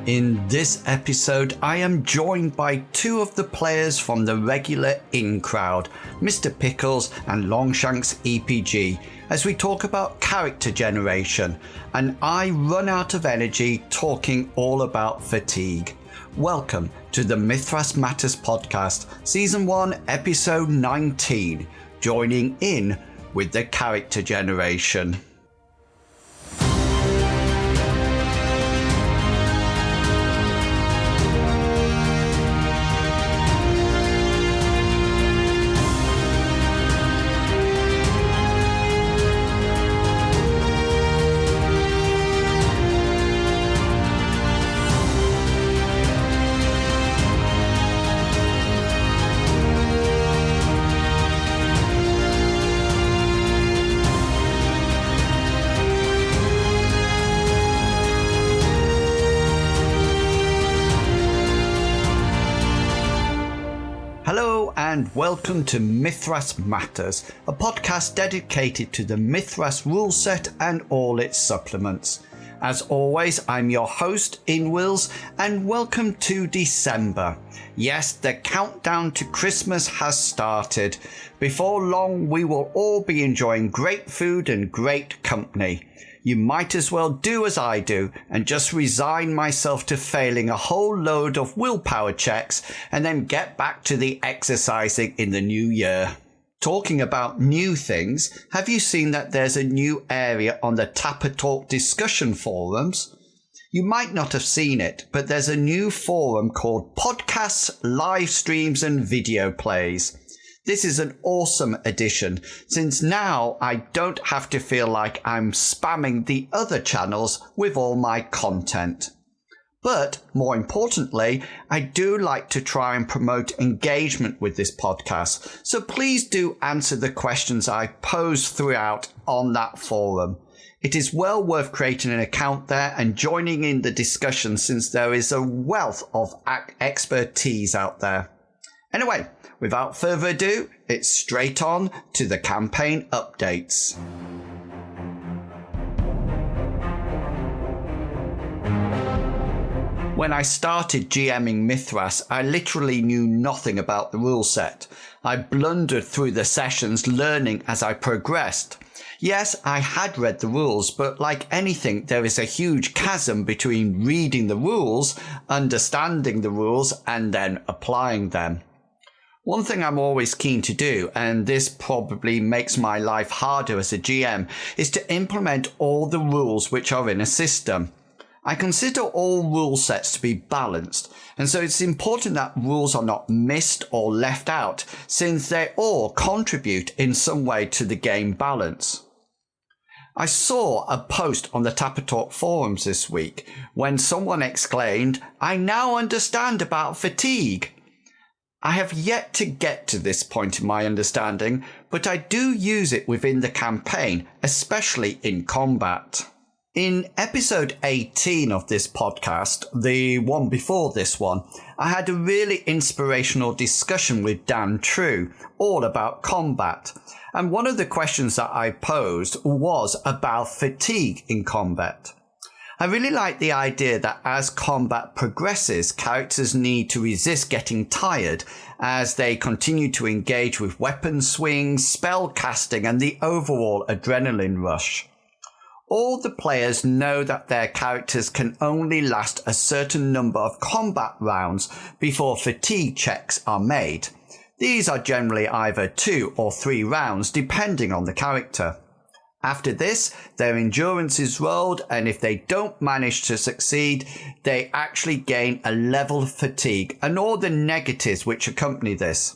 In this episode, I am joined by two of the players from the regular in crowd, Mr. Pickles and Londshanksepg, as we talk about character generation, and I run out of energy talking all about fatigue. Welcome to the Mythras Matters podcast, Season 1, Episode 19, joining in with the character generation. And welcome to Mythras Matters, a podcast dedicated to the Mythras rule set and all its supplements. As always, I'm your host, Inwils, and welcome to December. Yes, the countdown to Christmas has started. Before long, we will all be enjoying great food and great company. You might as well do as I do and just resign myself to failing a whole load of willpower checks and then get back to the exercising in the new year. Talking about new things, have you seen that there's a new area on the Tapper Talk discussion forums? You might not have seen it, but there's a new forum called Podcasts, Live Streams and Video Plays. This is an awesome addition, since now I don't have to feel like I'm spamming the other channels with all my content. But more importantly, I do like to try and promote engagement with this podcast, so please do answer the questions I pose throughout on that forum. It is well worth creating an account there and joining in the discussion, since there is a wealth of expertise out there. Anyway, without further ado, it's straight on to the campaign updates. When I started GMing Mythras, I literally knew nothing about the rule set. I blundered through the sessions, learning as I progressed. Yes, I had read the rules, but like anything, there is a huge chasm between reading the rules, understanding the rules, and then applying them. One thing I'm always keen to do, and this probably makes my life harder as a GM, is to implement all the rules which are in a system. I consider all rule sets to be balanced, and so it's important that rules are not missed or left out, since they all contribute in some way to the game balance. I saw a post on the Tapper Talk forums this week when someone exclaimed, "I now understand about fatigue." I have yet to get to this point in my understanding, but I do use it within the campaign, especially in combat. In episode 18 of this podcast, the one before this one, I had a really inspirational discussion with Dan True, all about combat. And one of the questions that I posed was about fatigue in combat. I really like the idea that as combat progresses, characters need to resist getting tired as they continue to engage with weapon swings, spell casting, and the overall adrenaline rush. All the players know that their characters can only last a certain number of combat rounds before fatigue checks are made. These are generally either 2 or 3 rounds, depending on the character. After this, their endurance is rolled, and if they don't manage to succeed, they actually gain a level of fatigue and all the negatives which accompany this.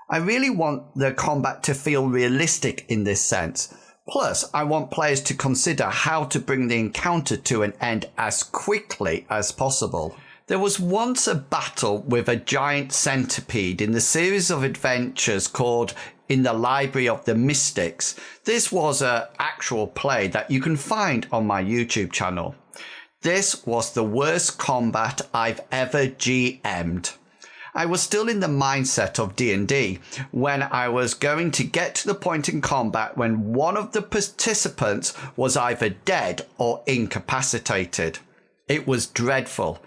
I really want the combat to feel realistic in this sense. Plus, I want players to consider how to bring the encounter to an end as quickly as possible. There was once a battle with a giant centipede in the series of adventures called In the Library of the Mystics. This was an actual play that you can find on my YouTube channel. This was the worst combat I've ever GM'd. I was still in the mindset of D&D when I was going to get to the point in combat when one of the participants was either dead or incapacitated. It was dreadful.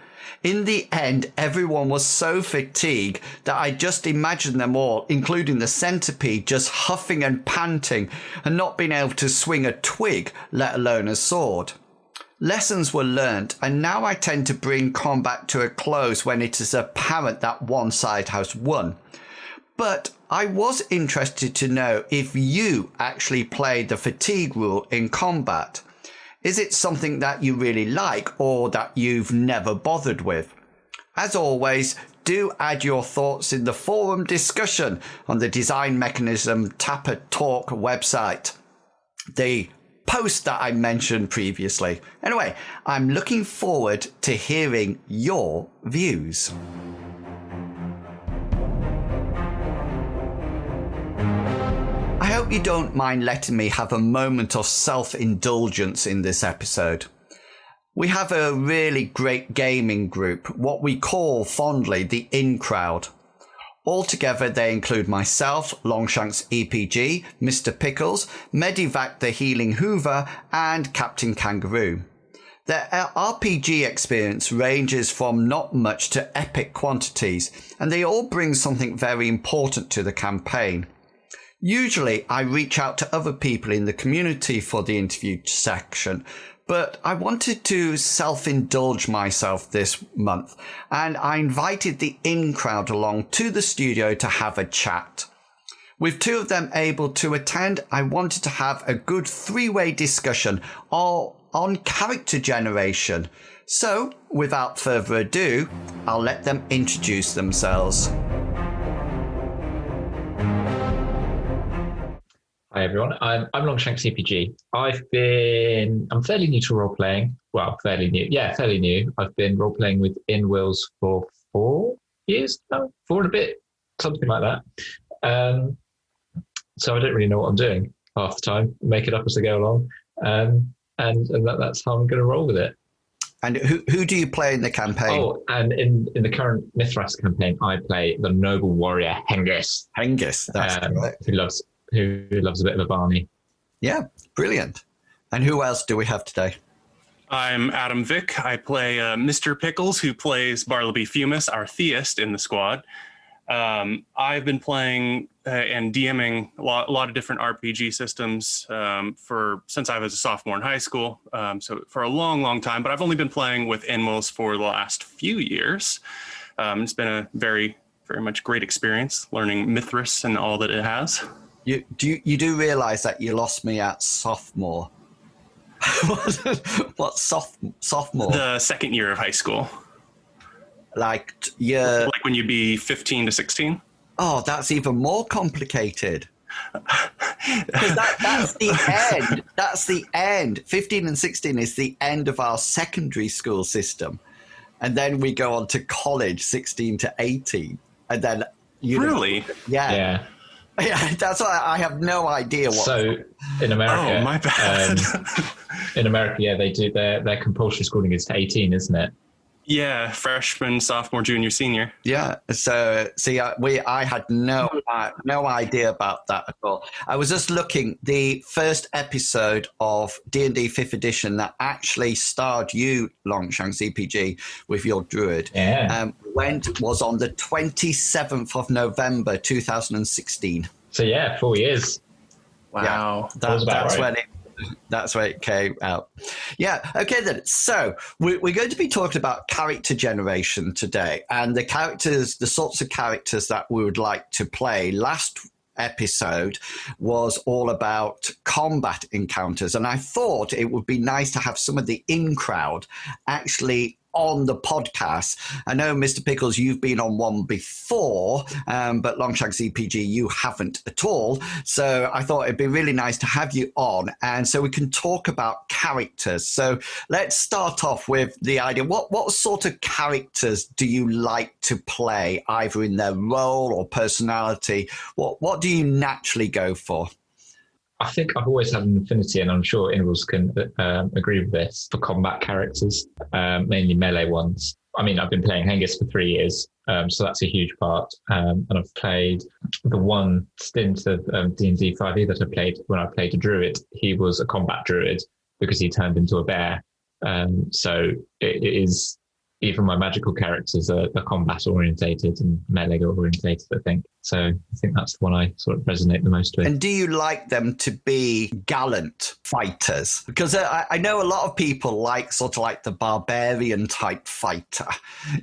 In the end, everyone was so fatigued that I just imagined them all, including the centipede, just huffing and panting and not being able to swing a twig, let alone a sword. Lessons were learnt, and now I tend to bring combat to a close when it is apparent that one side has won. But I was interested to know if you actually play the fatigue rule in combat. Is it something that you really like or that you've never bothered with? As always, do add your thoughts in the forum discussion on the Design Mechanism Tapper Talk website. The post that I mentioned previously. Anyway, I'm looking forward to hearing your views. I hope you don't mind letting me have a moment of self-indulgence in this episode. We have a really great gaming group, what we call fondly the In Crowd. Altogether, they include myself, Londshanksepg, Mr. Pickles, Medivac the Healing Hoover, and Captain Kangaroo. Their RPG experience ranges from not much to epic quantities, and they all bring something very important to the campaign. Usually, I reach out to other people in the community for the interview section, but I wanted to self-indulge myself this month, and I invited the In Crowd along to the studio to have a chat. With two of them able to attend, I wanted to have a good three-way discussion on character generation. So, without further ado, I'll let them introduce themselves. Hi everyone, I'm Londshanksepg. I'm fairly new to role playing. Well, fairly new. I've been role playing with inwils for 4 years now, 4 and a bit, something like that. So I don't really know what I'm doing half the time. Make it up as I go along, and that's how I'm going to roll with it. And who do you play in the campaign? Oh, and in the current Mythras campaign, I play the noble warrior Hengist. Hengist, that's correct. Who loves a bit of a Barney. Yeah, brilliant. And who else do we have today? I'm Adam Vick. I play Mr. Pickles, who plays Bartleby Fumus, our theist in the squad. I've been playing and DMing a lot of different RPG systems since I was a sophomore in high school, so for a long time. But I've only been playing with inwils for the last few years. It's been a very, very much great experience learning Mythras and all that it has. You do realize that you lost me at sophomore? What sophomore? The second year of high school. Like when you'd be 15 to 16? Oh, that's even more complicated. That's the end. That's the end. 15 and 16 is the end of our secondary school system. And then we go on to college, 16 to 18. And then Really? Yeah. Yeah, that's why I have no idea what. So in America, my bad. They do their compulsory schooling is to 18, isn't it? Yeah, freshman, sophomore, junior, senior. Yeah. So see, I had no idea about that at all. I was just looking. The first episode of D&D 5th edition that actually starred you, Londshanksepg, with your druid. Yeah. Was on the 27th of November 2016. So yeah, 4 years. Wow. Yeah, that's when it came out. Yeah. Okay, then. So we're going to be talking about character generation today, and the sorts of characters that we would like to play. Last episode was all about combat encounters, and I thought it would be nice to have some of the in crowd actually on the podcast. I know, Mr. Pickles, you've been on one before, but Londshanksepg, you haven't at all. So I thought it'd be really nice to have you on, and so we can talk about characters. So let's start off with the idea. What sort of characters do you like to play, either in their role or personality? What do you naturally go for? I think I've always had an affinity, and I'm sure inwils can agree with this, for combat characters, mainly melee ones. I mean, I've been playing Hengist for 3 years, so that's a huge part. And I've played the one stint of D&D 5e that I played when I played a druid. He was a combat druid because he turned into a bear. So it is even my magical characters are combat orientated and melee orientated, I think. So I think that's the one I sort of resonate the most with. And do you like them to be gallant fighters? Because I know a lot of people like sort of like the barbarian type fighter,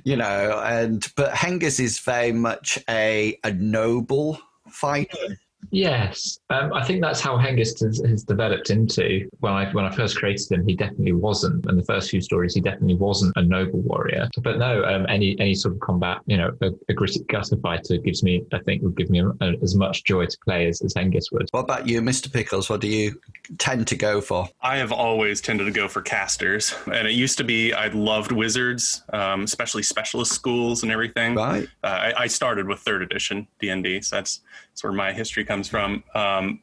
but Hengist is very much a noble fighter. Yes, I think that's how Hengist has developed into. When I first created him, he definitely wasn't. In the first few stories, he definitely wasn't a noble warrior. But no, any sort of combat, a gritty gutter fighter would give me as much joy to play as Hengist would. What about you, Mr. Pickles? What do you tend to go for? I have always tended to go for casters, and it used to be I loved wizards, especially specialist schools and everything. Right. I started with 3rd edition D&D, so that's where my history comes from.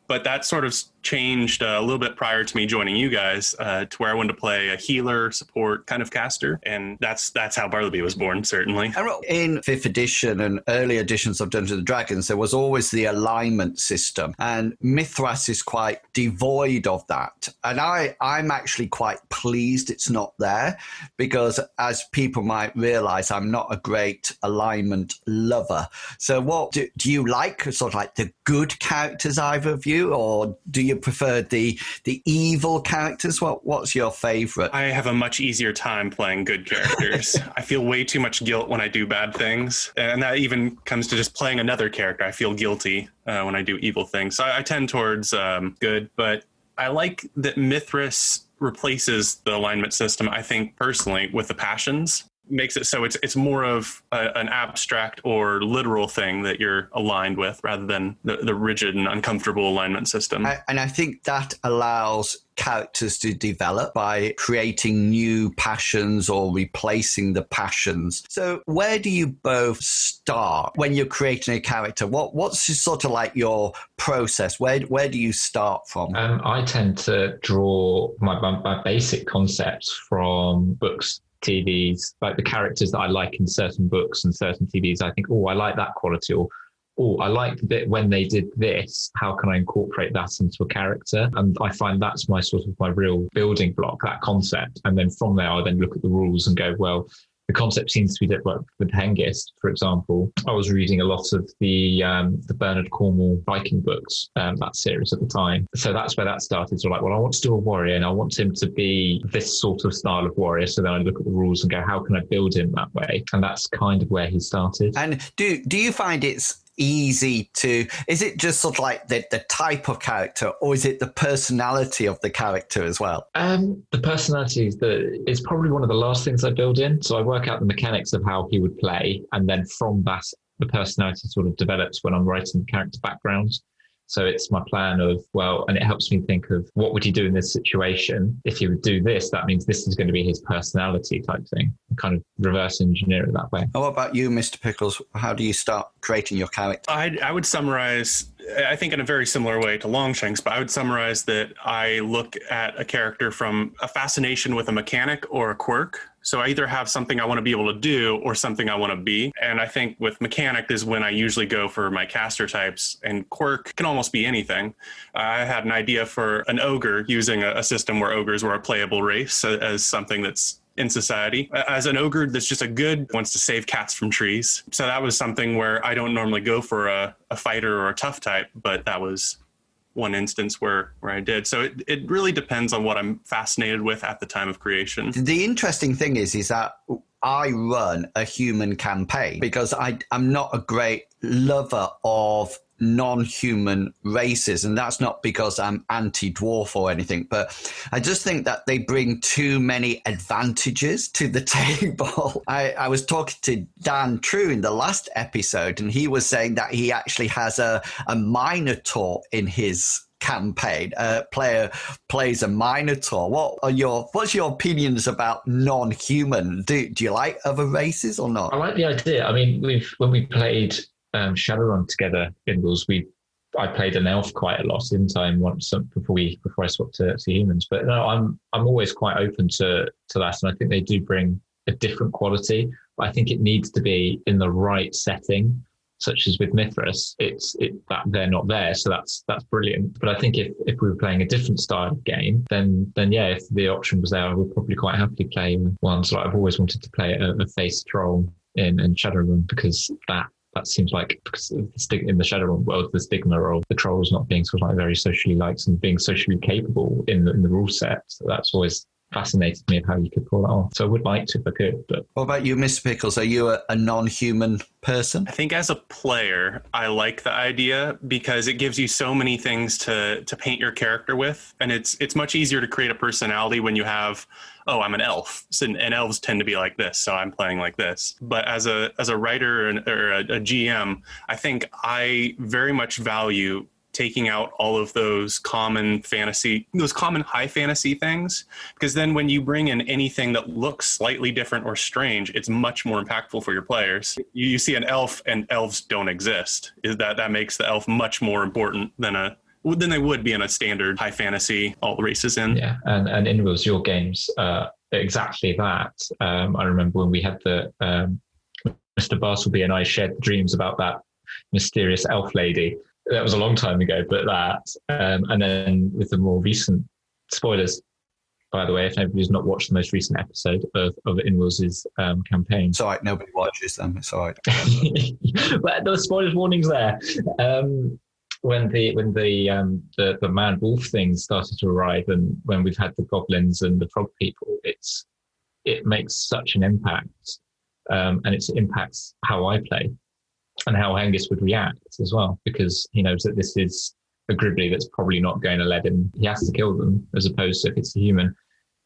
But that sort of changed a little bit prior to me joining you guys, to where I wanted to play a healer support kind of caster. And that's how Bartleby was born, certainly. In 5th edition and early editions of Dungeons and Dragons, there was always the alignment system. And Mythras is quite devoid of that. And I'm actually quite pleased it's not there, because as people might realize, I'm not a great alignment lover. So what do you like? Sort of like the good characters, either of you, or do you prefer the evil characters? What's your favorite? I have a much easier time playing good characters. I feel way too much guilt when I do bad things, and that even comes to just playing another character. I feel guilty when I do evil things, so I tend towards good. But I like that Mythras replaces the alignment system, I think personally, with the passions. Makes it so it's more of an abstract or literal thing that you're aligned with, rather than the rigid and uncomfortable alignment system. And I think that allows characters to develop by creating new passions or replacing the passions. So where do you both start when you're creating a character? What's sort of like your process? Where do you start from? I tend to draw my basic concepts from books, TVs, like the characters that I like in certain books and certain TVs. I think, I like that quality, or I like the bit when they did this. How can I incorporate that into a character? And I find that's my real building block, that concept. And then from there, I then look at the rules and go, well, the concept seems to be that with Hengist, for example. I was reading a lot of the Bernard Cornwell Viking books, that series at the time. So that's where that started. So I want to do a warrior, and I want him to be this sort of style of warrior. So then I look at the rules and go, how can I build him that way? And that's kind of where he started. And do you find it's easy to, is it just sort of like the type of character, or is it the personality of the character as well? The personality is probably one of the last things I build in. So I work out the mechanics of how he would play, and then from that, the personality sort of develops when I'm writing the character backgrounds. So it's my plan of, and it helps me think of what would he do in this situation? If he would do this, that means this is going to be his personality type thing. Kind of reverse engineer it that way. What about you, Mr. Pickles? How do you start creating your character? I would summarize, I think in a very similar way to Longshanks, but I would summarize that I look at a character from a fascination with a mechanic or a quirk. So I either have something I want to be able to do or something I want to be. And I think with mechanic is when I usually go for my caster types, and quirk can almost be anything. I had an idea for an ogre, using a system where ogres were a playable race as something that's in society. As an ogre that's just wants to save cats from trees. So that was something where I don't normally go for a fighter or a tough type, but that was one instance where I did. So it really depends on what I'm fascinated with at the time of creation. The interesting thing is that I run a human campaign because I'm not a great lover of non-human races, and that's not because I'm anti-dwarf or anything, but I just think that they bring too many advantages to the table. I was talking to Dan True in the last episode, and he was saying that he actually has a Minotaur in his campaign. Player plays a Minotaur. What's your opinions about non-human? Do you like other races or not? I like the idea. I mean, when we played Shadowrun together in Wolves, I played an elf quite a lot in time once before I swapped to humans. But no, I'm always quite open to that, and I think they do bring a different quality. But I think it needs to be in the right setting. such as with Mythras, that they're not there. So that's brilliant. But I think if we were playing a different style of game, then yeah, if the option was there, I would probably quite happily play ones like I've always wanted to play a face troll in Shadowrun, because that seems like, because in the Shadowrun world, the stigma of the trolls not being sort of like very socially liked and being socially capable in the rule set. So that's always fascinated me of how you could pull that off. So I would like to if I could. But what about you, Mr. Pickles? Are you a non-human person? I think as a player, I like the idea because it gives you so many things to paint your character with, and it's much easier to create a personality when you have, oh, I'm an elf, and elves tend to be like this, so I'm playing like this. But as a writer or a GM, I think I very much value taking out all of those common high fantasy things, because then when you bring in anything that looks slightly different or strange, it's much more impactful for your players. You see an elf and elves don't exist. That makes the elf much more important than they would be in a standard high fantasy all races in. Yeah, and inwils, your games, exactly that. I remember when we had the Mr. Bartleby and I shared dreams about that mysterious elf lady. That was a long time ago, but that, and then with the more recent spoilers, by the way, if anybody's not watched the most recent episode of inwils' campaign. It's all right, nobody watches them, it's all right. But there were spoilers warnings there. When the man wolf thing started to arrive, and when we've had the goblins and the frog people, it makes such an impact, and it impacts how I play and how Angus would react as well, because he knows that this is a gribbly that's probably not going to let him. He has to kill them, as opposed to if it's a human,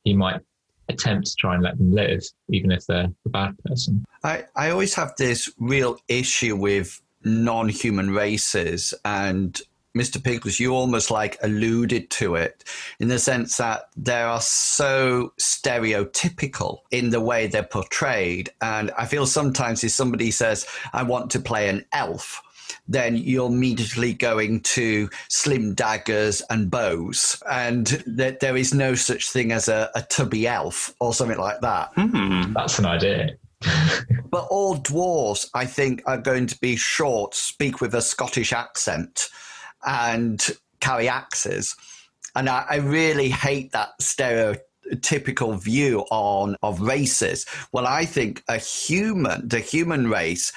he might attempt to try and let them live, even if they're a bad person. I always have this real issue with non-human races, and Mr. Pickles, you almost like alluded to it in the sense that they are so stereotypical in the way they're portrayed. And I feel sometimes if somebody says, I want to play an elf, then you're immediately going to slim daggers and bows. And there is no such thing as a tubby elf or something like that. That's an idea. But all dwarves, I think, are going to be short, speak with a Scottish accent, and carry axes. And I really hate that stereotypical view of races. Well, I think the human race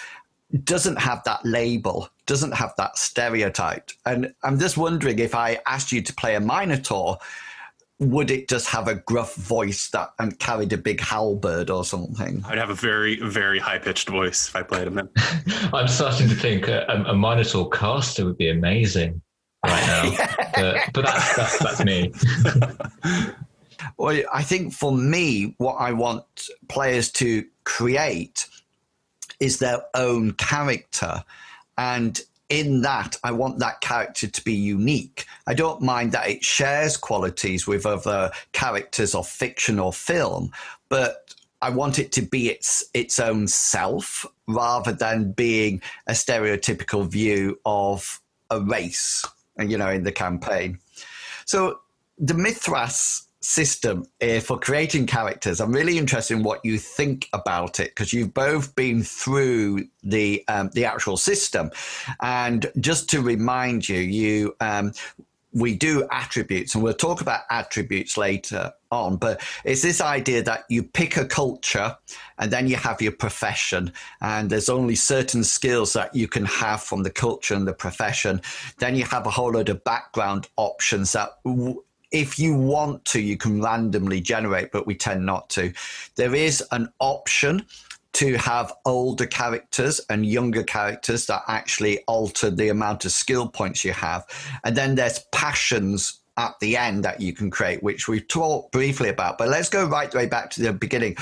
doesn't have that label, doesn't have that stereotype. And I'm just wondering, if I asked you to play a Minotaur, would it just have a gruff voice and carried a big halberd or something? I'd have a very, very high-pitched voice if I played him then. I'm starting to think a Minotaur caster would be amazing right now. But that's me. Well, I think for me, what I want players to create is their own character. And in that, I want that character to be unique. I don't mind that it shares qualities with other characters of fiction or film, but I want it to be its own self rather than being a stereotypical view of a race, in the campaign. So the Mythras system for creating characters, I'm really interested in what you think about it, because you've both been through the actual system. And just to remind you, we do attributes, and we'll talk about attributes later on, but it's this idea that you pick a culture and then you have your profession, and there's only certain skills that you can have from the culture and the profession. Then you have a whole load of background options that if you want to, you can randomly generate, but we tend not to. There is an option to have older characters and younger characters that actually alter the amount of skill points you have. And then there's passions at the end that you can create, which we've talked briefly about. But let's go right the way back to the beginning.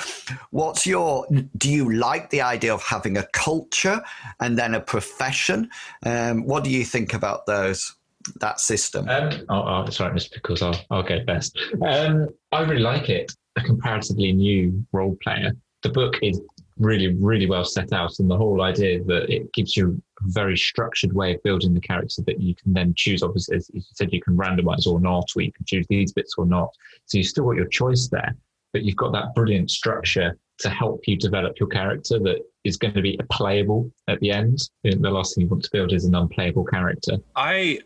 Do you like the idea of having a culture and then a profession? What do you think about that system? Sorry, Mr. Pickles, I'll go first. I really like it. A comparatively new role player. The book is really, really well set out, and the whole idea that it gives you a very structured way of building the character that you can then choose. Obviously, as you said, you can randomize or not, or you can choose these bits or not. So you still got your choice there, but you've got that brilliant structure to help you develop your character that is going to be playable at the end. And the last thing you want to build is an unplayable character. I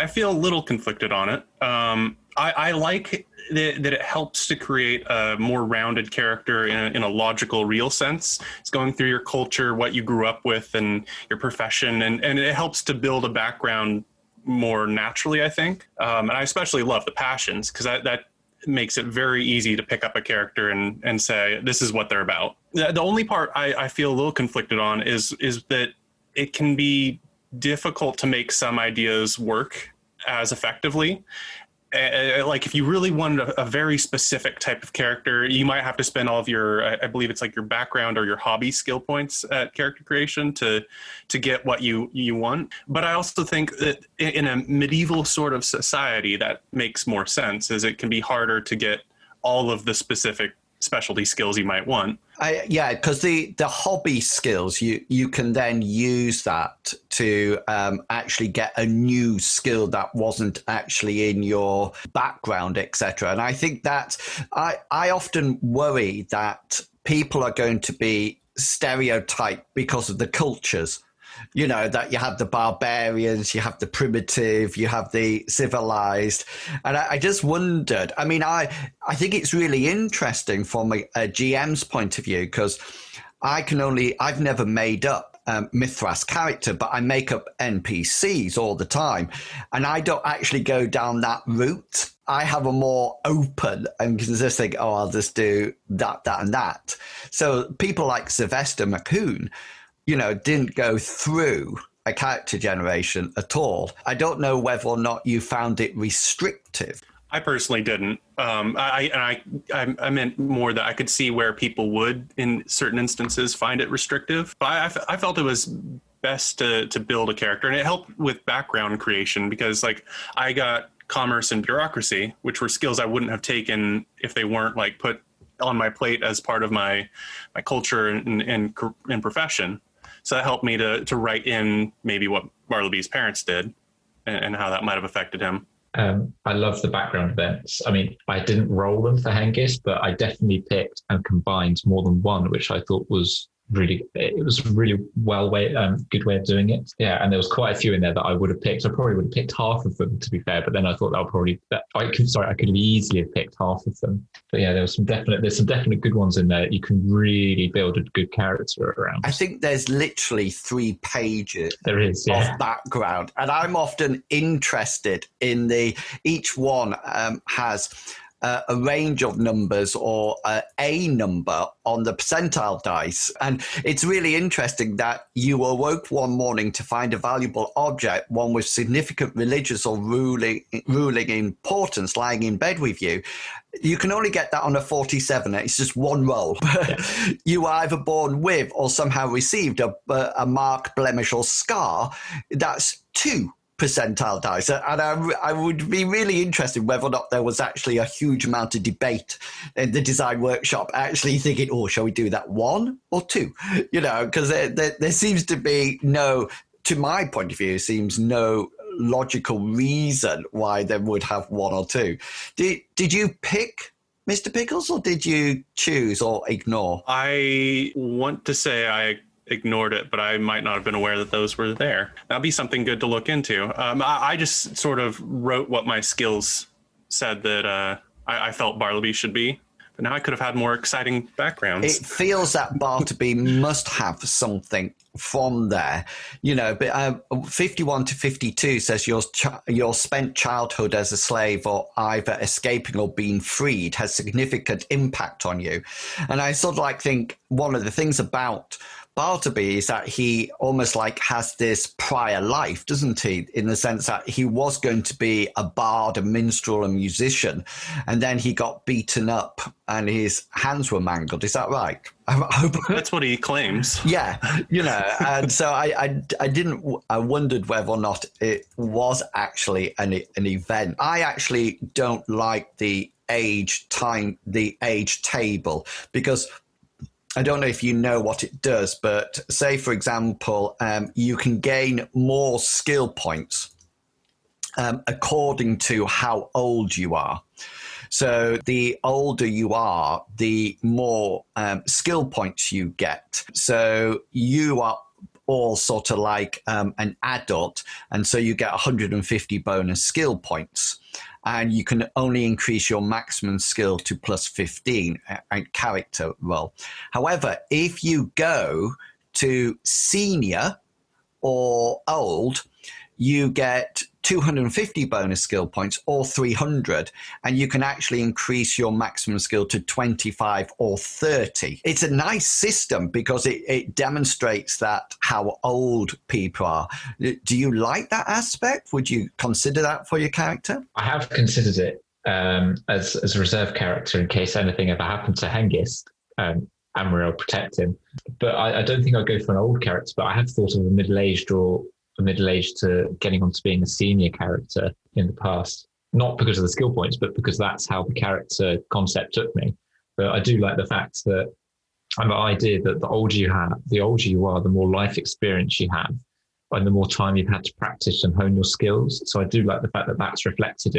feel a little conflicted on it. I like that it helps to create a more rounded character in a logical, real sense. It's going through your culture, what you grew up with, and your profession, and it helps to build a background more naturally, I think. And I especially love the passions, because that makes it very easy to pick up a character and say, this is what they're about. The only part I feel a little conflicted on is that it can be difficult to make some ideas work as effectively. Like if you really wanted a very specific type of character, you might have to spend all of your, I believe it's like your background or your hobby skill points at character creation to get what you want. But I also think that in a medieval sort of society, that makes more sense, as it can be harder to get all of the specific specialty skills you might want. Yeah, because the hobby skills, you can then use that to actually get a new skill that wasn't actually in your background, etc. And I think that I often worry that people are going to be stereotyped because of the cultures. You know, that you have the barbarians, you have the primitive, you have the civilized. And I just wondered, I mean, I think it's really interesting from a GM's point of view, because I've never made up Mythras character, but I make up NPCs all the time. And I don't actually go down that route. I have a more open and can just think, oh, I'll just do that, and that. So people like Sylvester McCoon, you know, didn't go through a character generation at all. I don't know whether or not you found it restrictive. I personally didn't. I meant more that I could see where people would, in certain instances, find it restrictive. But I felt it was best to build a character, and it helped with background creation, because like I got commerce and bureaucracy, which were skills I wouldn't have taken if they weren't like put on my plate as part of my culture and profession. So that helped me to write in maybe what Bartleby's parents did and how that might have affected him. I love the background events. I mean, I didn't roll them for Hengist, but I definitely picked and combined more than one, which I thought was really good way of doing it. Yeah, and there was quite a few in there that I would have picked. I probably would have picked half of them, to be fair, but then I thought I could easily have picked half of them. But yeah, there's some definite good ones in there that you can really build a good character around. I think there's literally 3 pages of background, and I'm often interested in each one has a range of numbers or a number on the percentile dice. And it's really interesting that you awoke one morning to find a valuable object, one with significant religious or ruling importance, lying in bed with you. You can only get that on a 47. It's just one roll. Yeah. You are either born with or somehow received a mark, blemish, or scar. That's 2 percentile dice. And I would be really interested whether or not there was actually a huge amount of debate in the design workshop, actually thinking, oh, shall we do that 1 or 2? You know, because there seems to be to my point of view, seems no logical reason why they would have 1 or 2. Did you pick Mr. Pickles, or did you choose or ignore? I want to say I ignored it, but I might not have been aware that those were there. That'd be something good to look into. I just sort of wrote what my skills said that I felt Bartleby should be. But now I could have had more exciting backgrounds. It feels that Bartleby must have something from there, you know. But 51 to 52 says your spent childhood as a slave, or either escaping or being freed, has significant impact on you. And I sort of think one of the things about Bartleby is that he almost has this prior life, doesn't he? In the sense that he was going to be a bard, a minstrel, a musician, and then he got beaten up and his hands were mangled. Is that right? That's what he claims. Yeah, you know, and so I wondered whether or not it was actually an event. I actually don't like the age table, because I don't know if you know what it does, but say, for example, you can gain more skill points according to how old you are. So the older you are, the more skill points you get. So you are all sort of like an adult, and so you get 150 bonus skill points. And you can only increase your maximum skill to plus 15 at character roll. However, if you go to senior or old, you get 250 bonus skill points or 300, and you can actually increase your maximum skill to 25 or 30. It's a nice system because it demonstrates that how old people are. Do you like that aspect? Would you consider that for your character? I have considered it as a reserve character in case anything ever happened to Hengist. Amriel protect him. But I don't think I'd go for an old character, but I have thought of a middle-aged to getting onto being a senior character in the past. Not because of the skill points, but because that's how the character concept took me. But I do like the fact that and the idea that the older you are, the more life experience you have, and the more time you've had to practice and hone your skills. So I do like the fact that that's reflected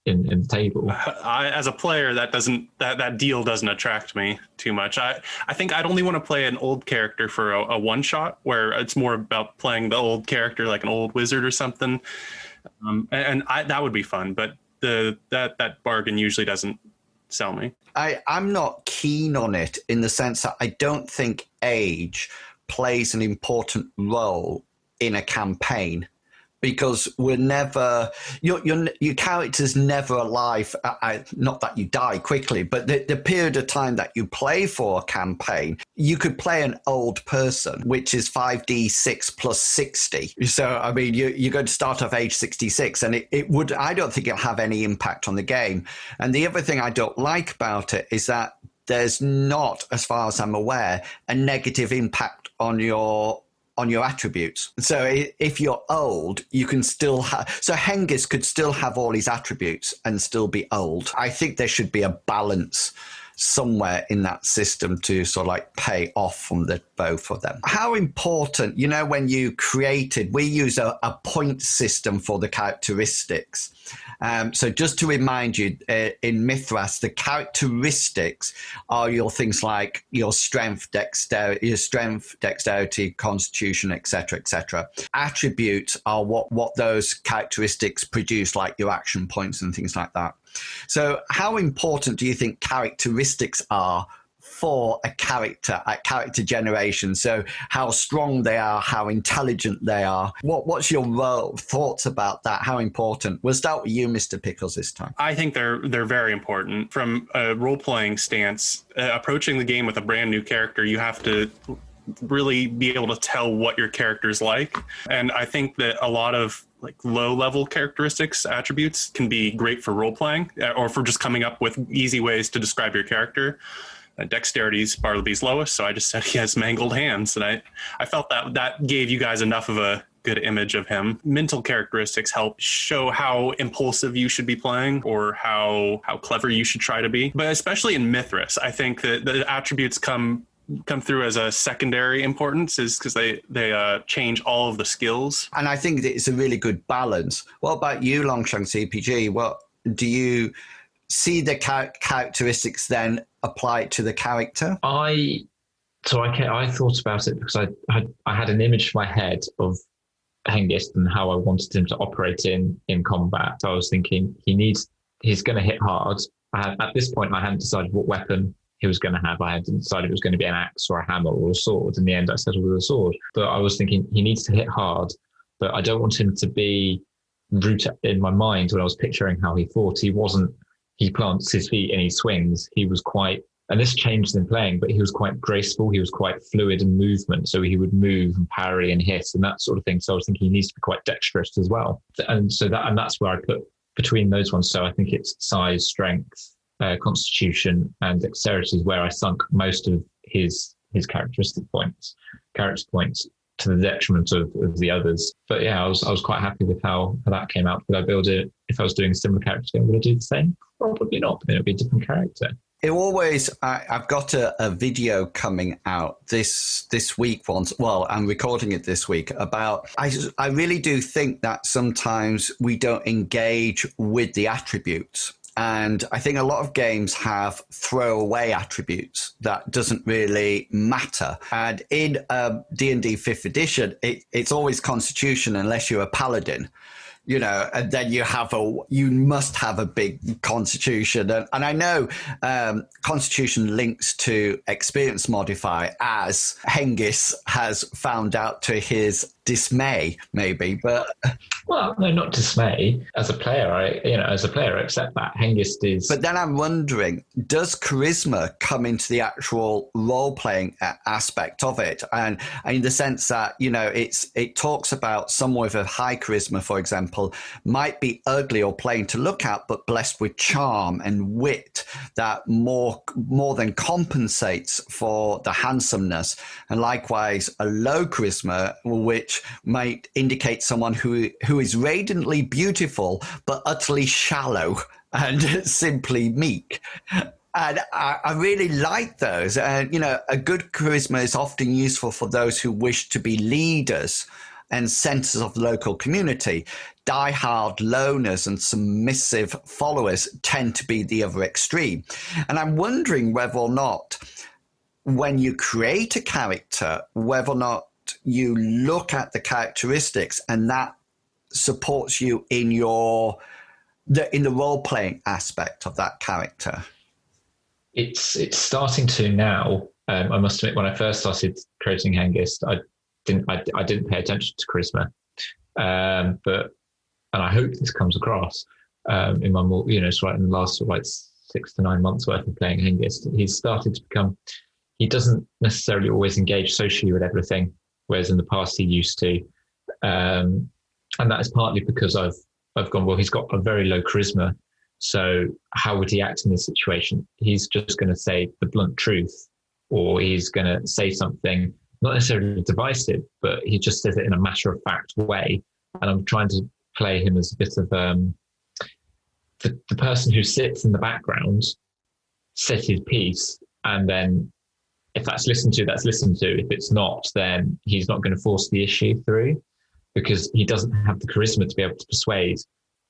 in the table. As a player, that deal doesn't attract me too much. I think I'd only want to play an old character for a one shot where it's more about playing the old character like an old wizard or something, that would be fun. But that bargain usually doesn't sell me. I'm not keen on it in the sense that I don't think age plays an important role in a campaign. Because we're never, your character's never alive. Not that you die quickly, but the period of time that you play for a campaign, you could play an old person, which is 5d6 plus 60. So, I mean, you're going to start off age 66, and it would, I don't think it'll have any impact on the game. And the other thing I don't like about it is that there's not, as far as I'm aware, a negative impact on your attributes. So if you're old, you can still have... So Hengist could still have all his attributes and still be old. I think there should be a balance somewhere in that system to sort of like pay off from the both of them. How important, when you created... We use a point system for the characteristics. So just to remind you, in Mythras, the characteristics are your things like your strength, dexterity, constitution, etc., etc. Attributes are what those characteristics produce, like your action points and things like that. So how important do you think characteristics are for a character at character generation? So how strong they are, how intelligent they are. What's your thoughts about that? How important? We'll start with you, Mr. Pickles, this time. I think they're very important. From a role-playing stance, approaching the game with a brand new character, you have to really be able to tell what your character's like. And I think that a lot of like low-level characteristics, attributes can be great for role-playing or for just coming up with easy ways to describe your character. Dexterity is Bartleby's lowest, so I just said he has mangled hands, and I felt that gave you guys enough of a good image of him. Mental characteristics help show how impulsive you should be playing or how clever you should try to be. But especially in Mythras, I think that the attributes come through as a secondary importance is because they change all of the skills. And I think that it's a really good balance. What about you, LongShanksepg? What do you see the characteristics then apply it to the character? I thought about it because I had an image in my head of Hengist and how I wanted him to operate in combat. So I was thinking he's going to hit hard. At this point, I hadn't decided what weapon he was going to have. I hadn't decided if it was going to be an axe or a hammer or a sword. In the end, I settled with a sword. But I was thinking he needs to hit hard, but I don't want him to be rooted in my mind when I was picturing how he fought. He plants his feet and he swings. He was quite, and this changed in playing, but he was quite graceful. He was quite fluid in movement. So he would move and parry and hit and that sort of thing. So I was thinking he needs to be quite dexterous as well. And that's where I put between those ones. So I think it's size, strength, constitution and dexterity is where I sunk most of his character points to the detriment of the others. But yeah, I was quite happy with how that came out. Would I build it if I was doing a similar character game? Would I do the same? Probably not, but then it would be a different character. It always, I've got a video coming out this week I'm recording it this week about, I really do think that sometimes we don't engage with the attributes. And I think a lot of games have throwaway attributes that doesn't really matter. And in D&D 5th edition, it's always Constitution unless you're a paladin. And then you must have a big Constitution. And I know Constitution links to experience modifier, as Hengist has found out to his dismay, maybe. But well, no, not dismay. As a player, I accept that. Hengist is. But then I'm wondering, does charisma come into the actual role-playing aspect of it? And in the sense that, it talks about someone with a high charisma, for example, might be ugly or plain to look at, but blessed with charm and wit that more than compensates for the handsomeness. And likewise, a low charisma, which might indicate someone who is radiantly beautiful, but utterly shallow and simply meek. And I really like those. And, a good charisma is often useful for those who wish to be leaders and centers of the local community. Die-hard loners and submissive followers tend to be the other extreme. And I'm wondering whether or not, when you create a character, whether or not you look at the characteristics and that supports you in the role-playing aspect of that character. It's starting to now. I must admit, when I first started creating Hengist, I didn't pay attention to charisma, and I hope this comes across in my more, right in the last 6 to 9 months worth of playing Hengist. He's started to become. He doesn't necessarily always engage socially with everything, whereas in the past he used to, and that is partly because I've gone, well, he's got a very low charisma, so how would he act in this situation? He's just going to say the blunt truth, or he's going to say something not necessarily divisive, but he just says it in a matter-of-fact way. And I'm trying to play him as a bit of the person who sits in the background, says his piece, and then if that's listened to, that's listened to. If it's not, then he's not going to force the issue through, because he doesn't have the charisma to be able to persuade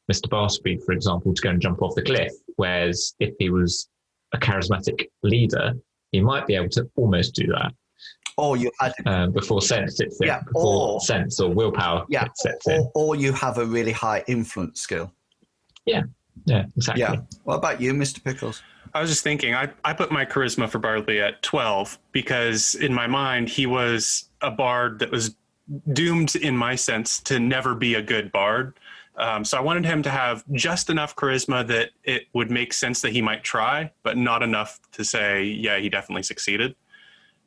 Mr. Barsby, for example, to go and jump off the cliff. Whereas if he was a charismatic leader, he might be able to almost do that. Or you had before sense sits in, sense or willpower sets in. Or you have a really high influence skill. Yeah, exactly. Yeah. What about you, Mr. Pickles? I was just thinking, I put my charisma for Bartleby at 12 because in my mind, he was a bard that was doomed, in my sense, to never be a good bard. So I wanted him to have just enough charisma that it would make sense that he might try, but not enough to say, yeah, he definitely succeeded.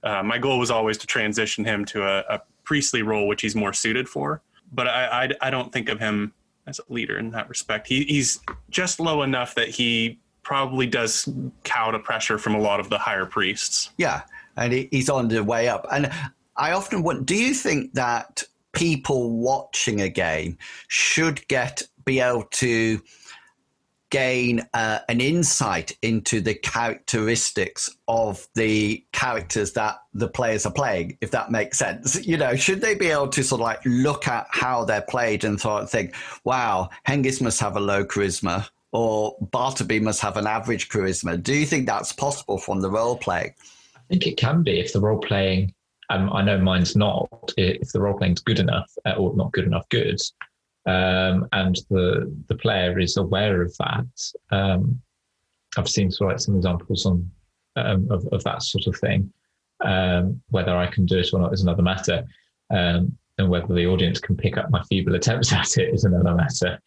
My goal was always to transition him to a priestly role, which he's more suited for. But I don't think of him as a leader in that respect. He's just low enough that he probably does cow to pressure from a lot of the higher priests. Yeah, and he's on the way up. And I often wonder, do you think that people watching a game should be able to gain an insight into the characteristics of the characters that the players are playing, if that makes sense? Should they be able to sort of like look at how they're played and sort of think, wow, Hengist must have a low charisma, or Bartleby must have an average charisma? Do you think that's possible from the role playing? I think it can be if the role playing, I know mine's not, if the role playing's good enough, or not good enough, good, and the player is aware of that. I've seen sort of like some examples on of that sort of thing. Whether I can do it or not is another matter, and whether the audience can pick up my feeble attempts at it is another matter.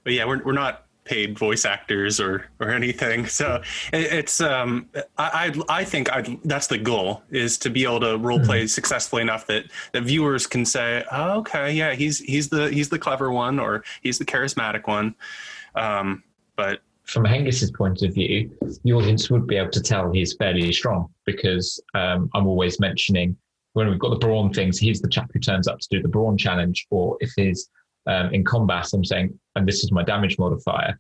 But yeah, we're not paid voice actors or anything, so it's I think that's the goal, is to be able to role play successfully enough that viewers can say, oh, okay, yeah, he's the clever one, or he's the charismatic one. But from Hengist's point of view, the audience would be able to tell he's fairly strong, because I'm always mentioning, when we've got the brawn things, he's the chap who turns up to do the brawn challenge, or if he's in combat, I'm saying, and this is my damage modifier.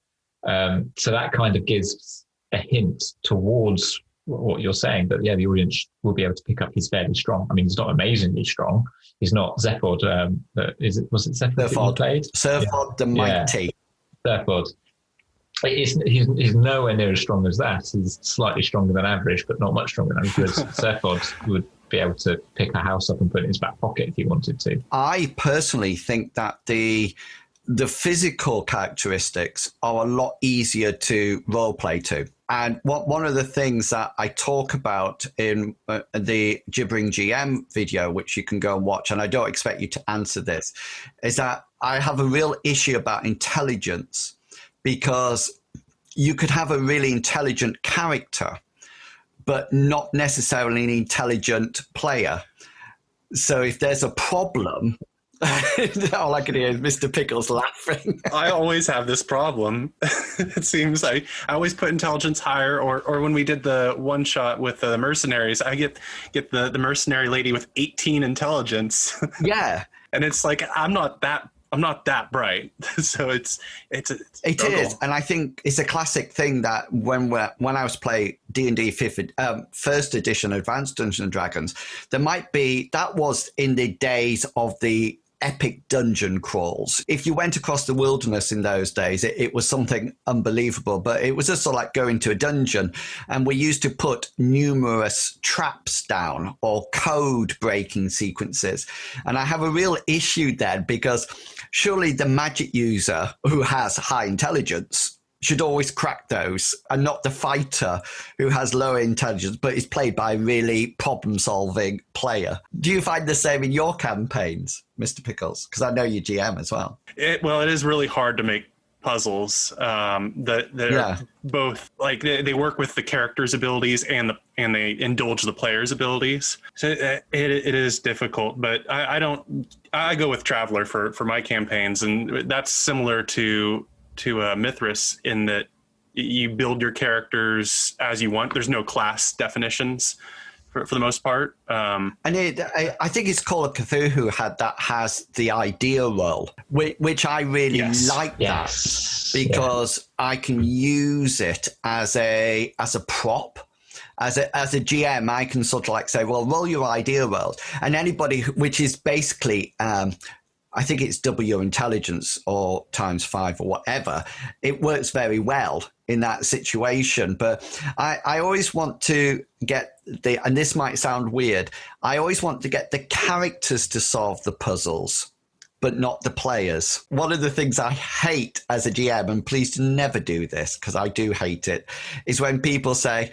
So that kind of gives a hint towards what you're saying, that yeah, the audience will be able to pick up he's fairly strong. I mean, he's not amazingly strong. He's not Zephod. Was it Zephod that you played? Zephod the Mighty. Yeah, Zephod. He's nowhere near as strong as that. He's slightly stronger than average, but not much stronger than average. Serfod would be able to pick a house up and put it in his back pocket if he wanted to. I personally think that the physical characteristics are a lot easier to roleplay to. And one of the things that I talk about in the Gibbering GM video, which you can go and watch, and I don't expect you to answer this, is that I have a real issue about intelligence, because you could have a really intelligent character, but not necessarily an intelligent player. So if there's a problem, all I can hear is Mr. Pickles laughing. I always have this problem. It seems like I always put intelligence higher, or when we did the one shot with the mercenaries, I get the mercenary lady with 18 intelligence. Yeah. And it's like, I'm not that bright. So it is. And I think it's a classic thing that when I was playing D&D first edition Advanced Dungeons and Dragons, that was in the days of the epic dungeon crawls. If you went across the wilderness in those days, it was something unbelievable, but it was just sort of like going to a dungeon, and we used to put numerous traps down or code breaking sequences. And I have a real issue there, because surely the magic user who has high intelligence should always crack those, and not the fighter who has lower intelligence but is played by a really problem-solving player. Do you find the same in your campaigns, Mr. Pickles? Because I know you GM as well. It is really hard to make puzzles that are both like they work with the character's abilities and they indulge the player's abilities. So it is difficult, but I go with Traveler for my campaigns, and that's similar to Mythras in that you build your characters as you want. There's no class definitions for the most part. And I think it's Call of Cthulhu has the idea role, which I really like that, because I can use it as a prop. As a GM, I can sort of like say, well, roll your idea rolls, and anybody, which is basically I think it's double your intelligence or times 5 or whatever. It works very well in that situation. But I always want to get and this might sound weird, I always want to get the characters to solve the puzzles, but not the players. One of the things I hate as a GM, and please never do this because I do hate it, is when people say,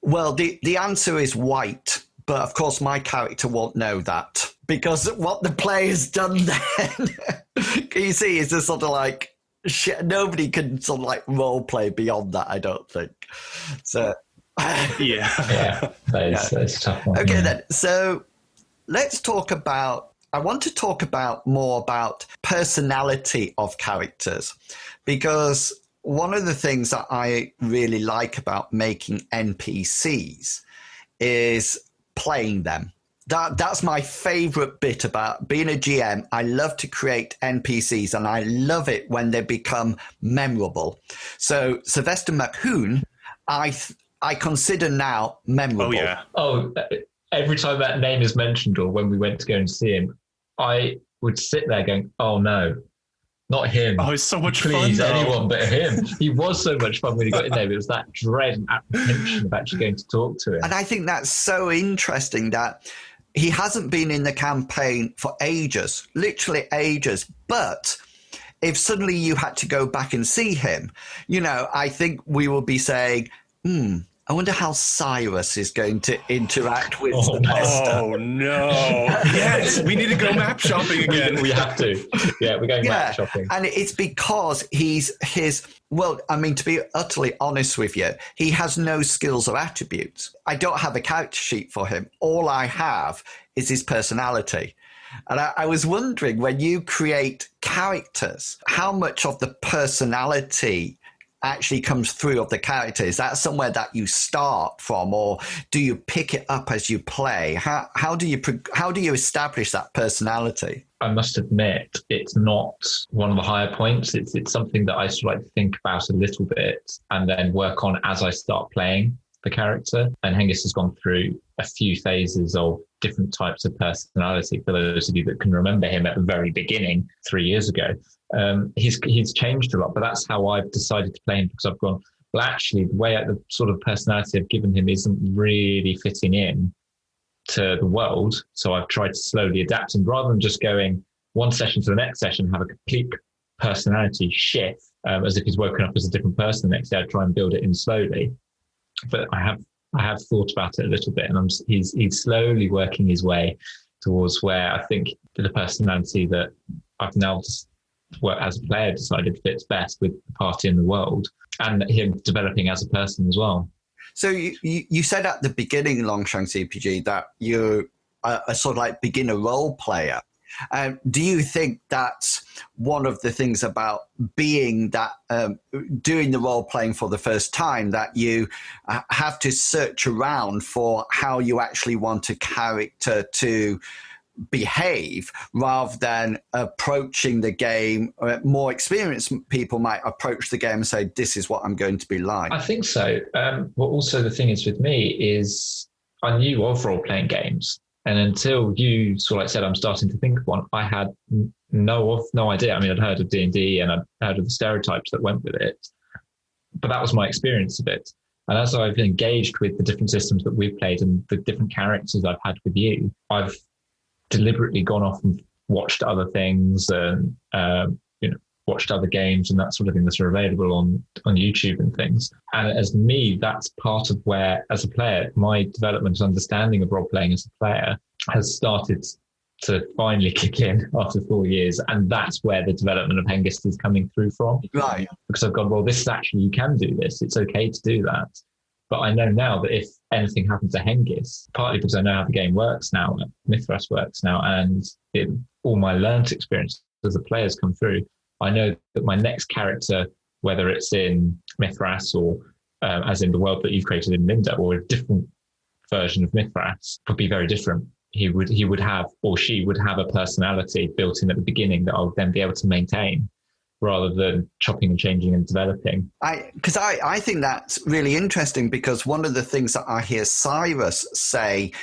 well, the answer is white, but of course my character won't know that. Because what the player's done then, can you see, is just sort of like, nobody can sort of like role play beyond that, I don't think. So, That's a tough one. Okay, then. So let's talk about, I want to talk about more about personality of characters, because one of the things that I really like about making NPCs is playing them. That's my favorite bit about being a GM. I love to create NPCs, and I love it when they become memorable. So Sylvester McHoon, I consider now memorable. Oh, yeah. Oh, every time that name is mentioned, or when we went to go and see him, I would sit there going, oh no, not him. Oh, it's so much fun. Please, anyone but him. He was so much fun when he got in there, but it was that dread and apprehension of actually going to talk to him. And I think that's so interesting that he hasn't been in the campaign for ages, literally ages. But if suddenly you had to go back and see him, I think we will be saying, I wonder how Cyrus is going to interact with Sylvester. Oh, no. Yes, we need to go map shopping again. We have to. Yeah, we're going map shopping. And it's because to be utterly honest with you, he has no skills or attributes. I don't have a character sheet for him. All I have is his personality. And I was wondering, when you create characters, how much of the personality actually comes through of the character? Is that somewhere that you start from, or do you pick it up as you play? How do you establish that personality? I must admit, it's not one of the higher points. It's something that I sort of like to think about a little bit and then work on as I start playing. the character. And Hengist has gone through a few phases of different types of personality. For those of you that can remember him at the very beginning, 3 years ago, he's changed a lot. But that's how I've decided to play him, because I've gone, well, actually, the way the sort of personality I've given him isn't really fitting in to the world. So I've tried to slowly adapt him, rather than just going one session to the next session, have a complete personality shift, as if he's woken up as a different person the next day. I try and build it in slowly. But I have thought about it a little bit, and he's slowly working his way towards where I think the personality that I've now just, as a player, decided fits best with the party and the world, and him developing as a person as well. So you said at the beginning, LongshanksEPG, that you're a sort of like beginner role player. Do you think that's one of the things about being that, doing the role playing for the first time, that you have to search around for how you actually want a character to behave, rather than approaching the game? More experienced people might approach the game and say, this is what I'm going to be like. I think so. But also the thing is with me is I knew of role-playing games. And until you sort of said, I'm starting to think of one, I had no idea. I mean, I'd heard of D&D and I'd heard of the stereotypes that went with it, but that was my experience of it. And as I've engaged with the different systems that we've played and the different characters I've had with you, I've deliberately gone off and watched other things and watched other games and that sort of thing that are available on YouTube and things. And as me, that's part of where, as a player, my development and understanding of role playing as a player has started to finally kick in after 4 years. And that's where the development of Hengist is coming through from. Right. Because I've gone, well, this is actually, you can do this. It's okay to do that. But I know now that if anything happens to Hengist, partly because I know how the game works now, Mythras works now, and all my learnt experience as a player has come through, I know that my next character, whether it's in Mythras or as in the world that you've created in Linda, or a different version of Mythras, would be very different. He would have, or she would have, a personality built in at the beginning that I'll then be able to maintain, rather than chopping and changing and developing. I think that's really interesting, because one of the things that I hear Cyrus say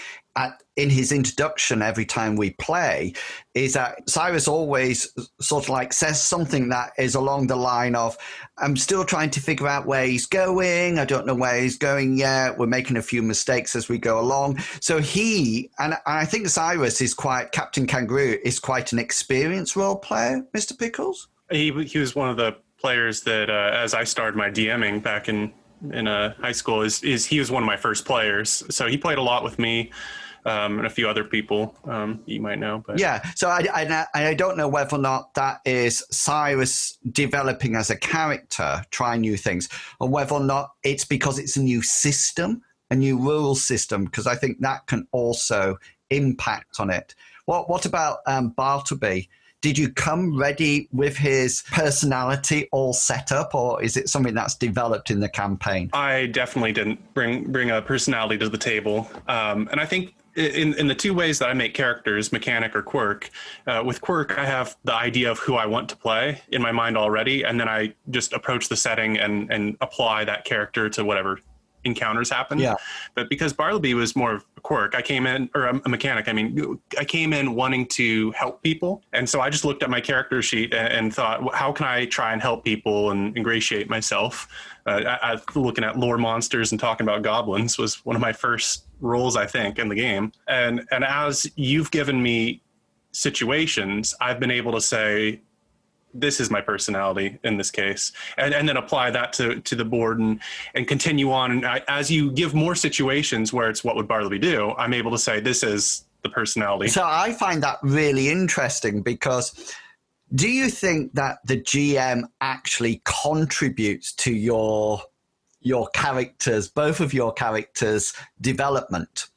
in his introduction every time we play is that Cyrus always sort of like says something that is along the line of, I'm still trying to figure out where he's going. I don't know where he's going yet. We're making a few mistakes as we go along. So I think Cyrus is Captain Kangaroo is quite an experienced role player, Mr. Pickles. He was one of the players that, as I started my DMing back in high school, he was one of my first players. So he played a lot with me. And a few other people you might know. But. Yeah, so I don't know whether or not that is Cyrus developing as a character, trying new things, or whether or not it's because it's a new system, a new rule system, because I think that can also impact on it. What about Bartleby? Did you come ready with his personality all set up, or is it something that's developed in the campaign? I definitely didn't bring a personality to the table. And I think in the two ways that I make characters, mechanic or quirk, with quirk, I have the idea of who I want to play in my mind already, and then I just approach the setting and apply that character to whatever encounters happen. Yeah. But because Bartleby was more of a quirk, I came in, or a mechanic, I came in wanting to help people. And so I just looked at my character sheet and thought, how can I try and help people and ingratiate myself? Looking at lore monsters and talking about goblins was one of my first roles, I think, in the game. And as you've given me situations, I've been able to say, this is my personality in this case, and then apply that to the board and continue on. And as you give more situations where it's what would Bartleby do, I'm able to say, this is the personality. So I find that really interesting, because do you think that the GM actually contributes to your characters, both of your characters' development,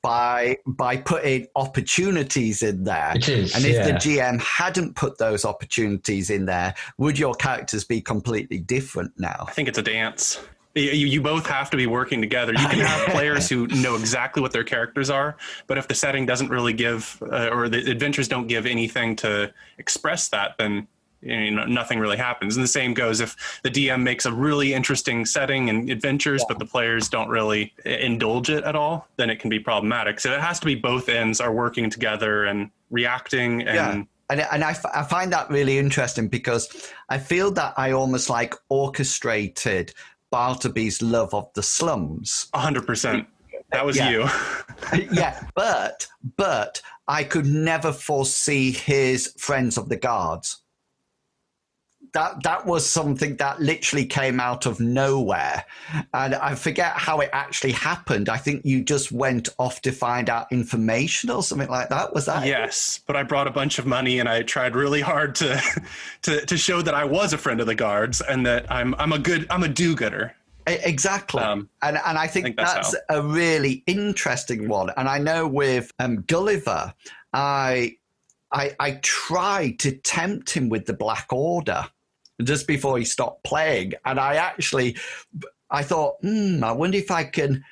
by putting opportunities in there? It is, and if the GM hadn't put those opportunities in there, would your characters be completely different now? I think it's a dance. You both have to be working together. You can have players who know exactly what their characters are, but if the setting doesn't really give, or the adventures don't give anything to express that, then nothing really happens. And the same goes if the DM makes a really interesting setting and adventures, but the players don't really indulge it at all, then it can be problematic. So it has to be both ends are working together and reacting. And I find that really interesting because I feel that I almost like orchestrated Bartleby's love of the slums. 100%. That was you. Yeah, but I could never foresee his Friends of the Guards. That was something that literally came out of nowhere. And I forget how it actually happened. I think you just went off to find out information or something like that. Was that Yes, but I brought a bunch of money and I tried really hard to show that I was a friend of the guards and that I'm a do-gooder. Exactly. And I think that's a really interesting one. And I know with Gulliver, I tried to tempt him with the Black Order just before he stopped playing. And I thought, I wonder if I can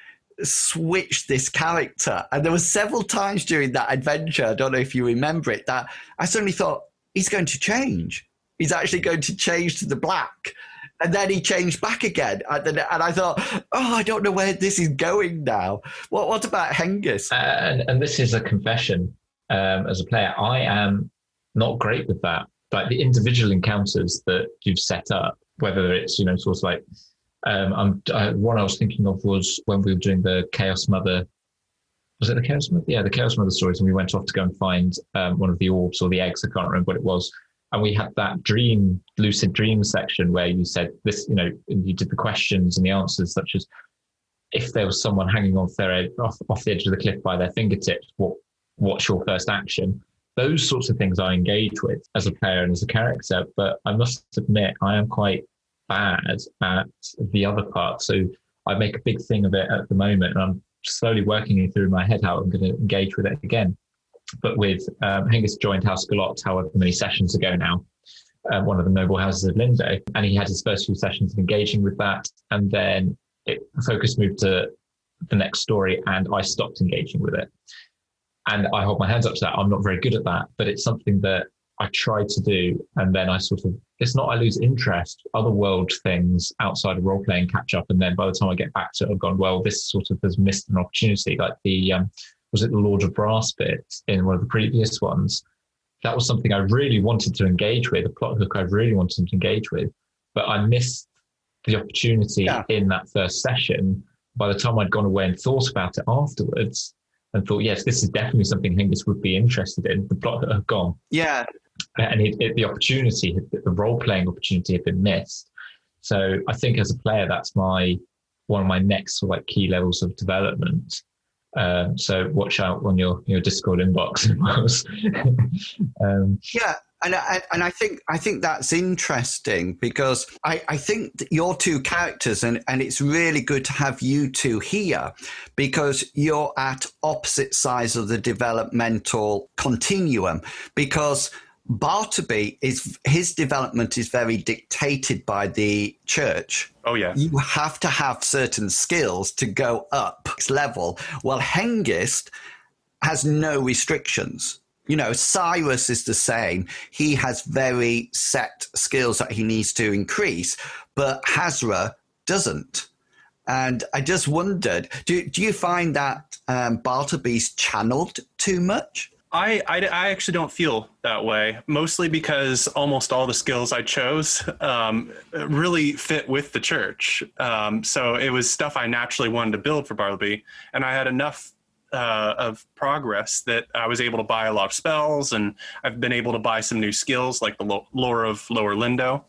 switch this character. And there were several times during that adventure, I don't know if you remember it, that I suddenly thought, he's going to change. He's actually going to change to the black. And then he changed back again. And I thought, I don't know where this is going now. What about Hengist? And this is a confession. As a player, I am not great with that. Like the individual encounters that you've set up, whether it's, sort of like, one I was thinking of was when we were doing the Chaos Mother. Was it the Chaos Mother? Yeah, the Chaos Mother stories. And we went off to go and find one of the orbs or the eggs. I can't remember what it was. And we had that lucid dream section where you said this, you did the questions and the answers, such as if there was someone hanging off the edge of the cliff by their fingertips, what's your first action? Those sorts of things I engage with as a player and as a character, but I must admit I am quite bad at the other part. So I make a big thing of it at the moment, and I'm slowly working it through my head how I'm going to engage with it again. But with Hengist joined House Galot however many sessions ago now, one of the noble houses of Lindo, and he had his first few sessions of engaging with that, and then the focus moved to the next story, and I stopped engaging with it. And I hold my hands up to that. I'm not very good at that, but it's something that I try to do. And then it's not I lose interest, other world things outside of role playing catch up. And then by the time I get back to it, I've gone, well, this has missed an opportunity. Like was it the Lord of Brass bit in one of the previous ones? That was something I really wanted to engage with, a plot hook I really wanted to engage with, but I missed the opportunity in that first session. By the time I'd gone away and thought about it afterwards, and thought, yes, this is definitely something Hengist would be interested in, the plot had gone. Yeah. And the opportunity, the role-playing opportunity had been missed. So I think as a player, that's one of my next sort of like key levels of development. So watch out on your Discord inbox. Yeah. And I think that's interesting because I think that your two characters, and it's really good to have you two here because you're at opposite sides of the developmental continuum, because Bartleby his development is very dictated by the church. Oh yeah. You have to have certain skills to go up next level. Well, Hengist has no restrictions. Cyrus is the same. He has very set skills that he needs to increase, but Hazra doesn't. And I just wondered, do you find that Bartleby's channeled too much? I actually don't feel that way, mostly because almost all the skills I chose really fit with the church. So it was stuff I naturally wanted to build for Bartleby, and I had enough of progress that I was able to buy a lot of spells, and I've been able to buy some new skills like the lore of Lower Lindo.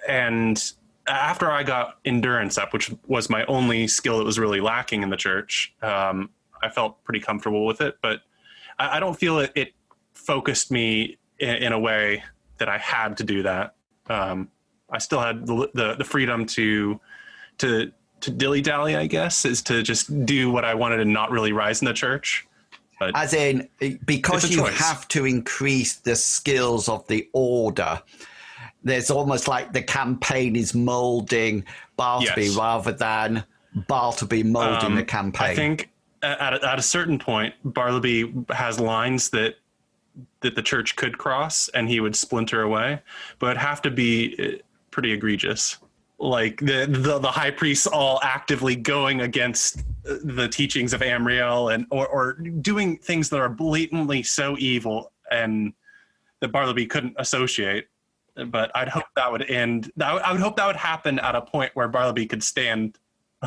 And after I got endurance up, which was my only skill that was really lacking in the church, I felt pretty comfortable with it, but I don't feel it focused me in a way that I had to do that. I still had the freedom to dilly-dally, I guess, is to just do what I wanted and not really rise in the church. But as in, because you have to increase the skills of the order, there's almost like the campaign is molding Bartleby rather than Bartleby molding the campaign. I think at a certain point, Bartleby has lines that that the church could cross and he would splinter away, but it'd have to be pretty egregious. Like the high priests all actively going against the teachings of Amriel and or doing things that are blatantly so evil and that Bartleby couldn't associate. But I'd hope that would end. I would hope that would happen at a point where Bartleby could stand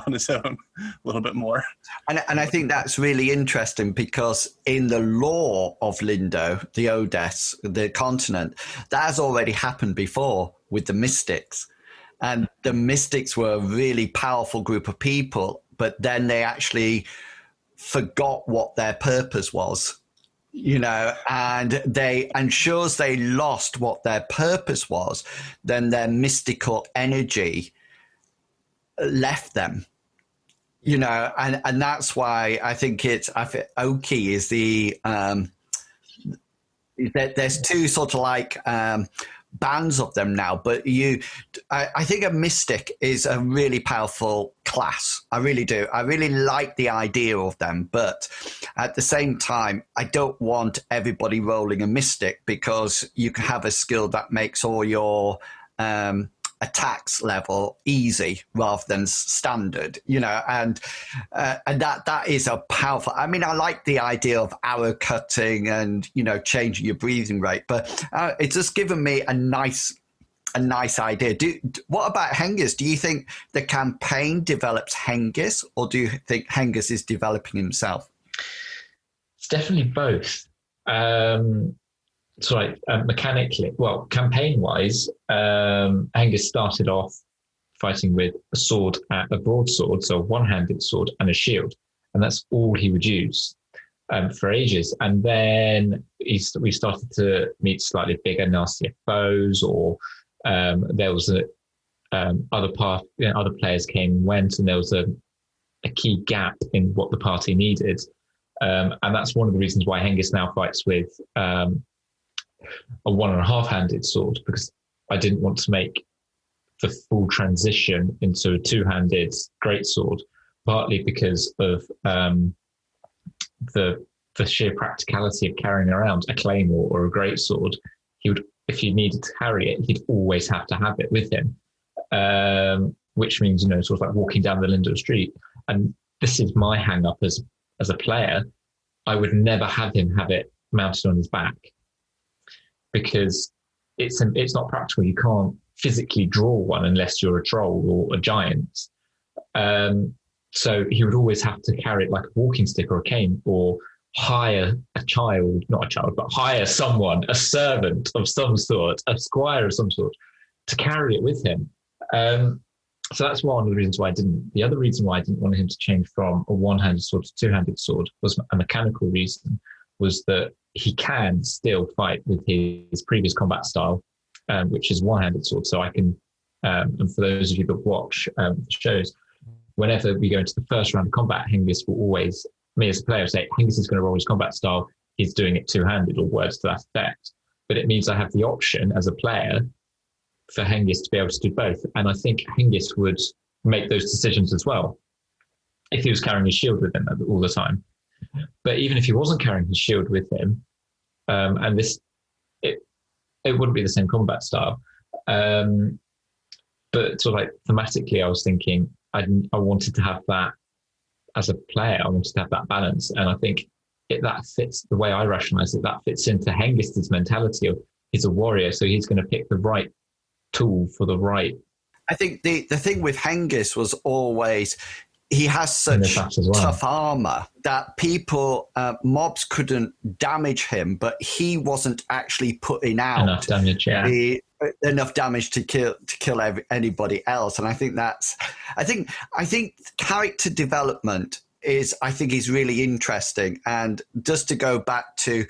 on his own a little bit more. And I think that's really interesting because in the lore of Lindo, the Odess, the continent, that has already happened before with the mystics. And the mystics were a really powerful group of people, but then they actually forgot what their purpose was, you know, and sure as they lost what their purpose was, then their mystical energy left them, you know, and that's why I think Oki is there's two sort of like bands of them now, but I think a mystic is a really powerful class. I really do. I really like the idea of them, but at the same time, I don't want everybody rolling a mystic because you can have a skill that makes all your attacks level easy rather than standard, you know, and that is a powerful. I mean, I like the idea of arrow cutting and, you know, changing your breathing rate, but it's just given me a nice idea. What about Hengist? Do you think the campaign develops Hengist, or do you think Hengist is developing himself? It's definitely both. Mechanically, well, campaign-wise, Hengist started off fighting with a broadsword, so a one-handed sword and a shield, and that's all he would use for ages. And then we started to meet slightly bigger, nastier foes, or there was other players came and went, and there was a key gap in what the party needed, and that's one of the reasons why Hengist now fights with a 1.5-handed sword, because I didn't want to make the full transition into a 2-handed greatsword, partly because of the sheer practicality of carrying around a claymore or a greatsword. He would, if you needed to carry it, he'd always have to have it with him, which means, you know, sort of like walking down the Lindo street. And this is my hang up as a player. I would never have him have it mounted on his back, because it's not practical. You can't physically draw one unless you're a troll or a giant. So he would always have to carry it like a walking stick or a cane, or hire hire someone, a servant of some sort, a squire of some sort, to carry it with him. So that's one of the reasons why I didn't. The other reason why I didn't want him to change from a one-handed sword to two-handed sword was a mechanical reason, was that he can still fight with his previous combat style, which is one-handed sword. So I can, and for those of you that watch the shows, whenever we go into the first round of combat, Hengist will always, me as a player, say, Hengist is going to roll his combat style, he's doing it two-handed, or words to that effect. But it means I have the option as a player for Hengist to be able to do both. And I think Hengist would make those decisions as well if he was carrying his shield with him all the time. But even if he wasn't carrying his shield with him, and it wouldn't be the same combat style. But sort of like thematically, I was thinking I wanted to have that as a player. I wanted to have that balance, and I think that fits the way I rationalize it. That fits into Hengist's mentality of he's a warrior, so he's going to pick the right tool for the right. I think the thing with Hengist was always, he has such tough armor that mobs couldn't damage him, but he wasn't actually putting out enough damage, enough damage to kill anybody else. And I think I think character development is really interesting. And just to go back to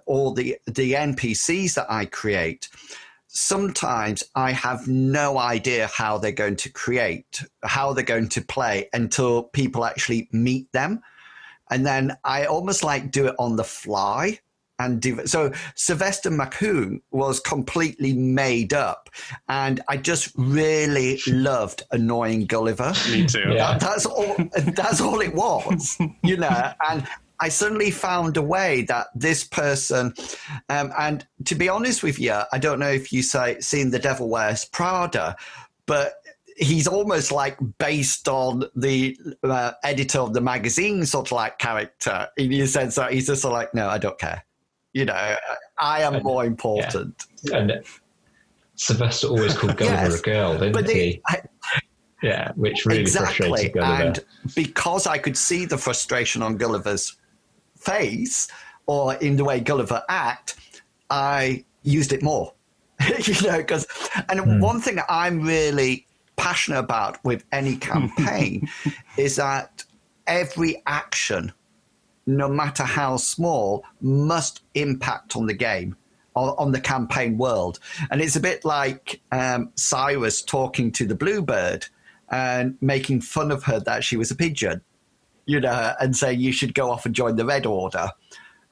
all the NPCs that I create, sometimes I have no idea how they're going to play until people actually meet them. And then I almost like do it on the fly. So Sylvester McCoon was completely made up. And I just really loved annoying Gulliver. Me too. Yeah. That's all it was, you know. I suddenly found a way that this person, and to be honest with you, I don't know if you seen The Devil Wears Prada, but he's almost like based on the editor of the magazine sort of like character, in the sense that he's just like, no, I don't care. You know, I am more important. Yeah. And Sylvester always called Gulliver a girl, didn't he? Yeah, which really frustrated Gulliver. And because I could see the frustration on Gulliver's face or in the way Gulliver act, I used it more. You know, because one thing that I'm really passionate about with any campaign is that every action, no matter how small, must impact on the game, on the campaign world. And it's a bit like Cyrus talking to the bluebird and making fun of her that she was a pigeon, you know, and saying you should go off and join the Red Order.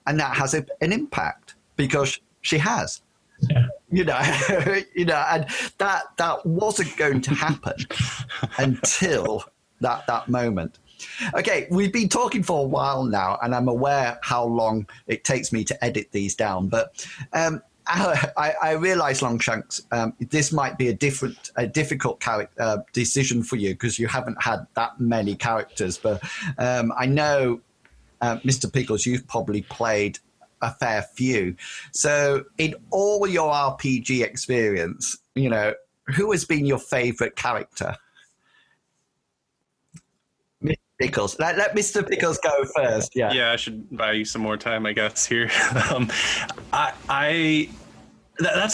And that has an impact because she has. Yeah. You know, and that wasn't going to happen until that moment. Okay, we've been talking for a while now, and I'm aware how long it takes me to edit these down. But I realise, Longshanks, this might be a difficult decision for you because you haven't had that many characters. But I know, Mr. Pickles, you've probably played a fair few. So in all your RPG experience, you know, who has been your favourite character? Mr. Pickles. Let Mr. Pickles go first. Yeah, I should buy you some more time, I guess, here. That's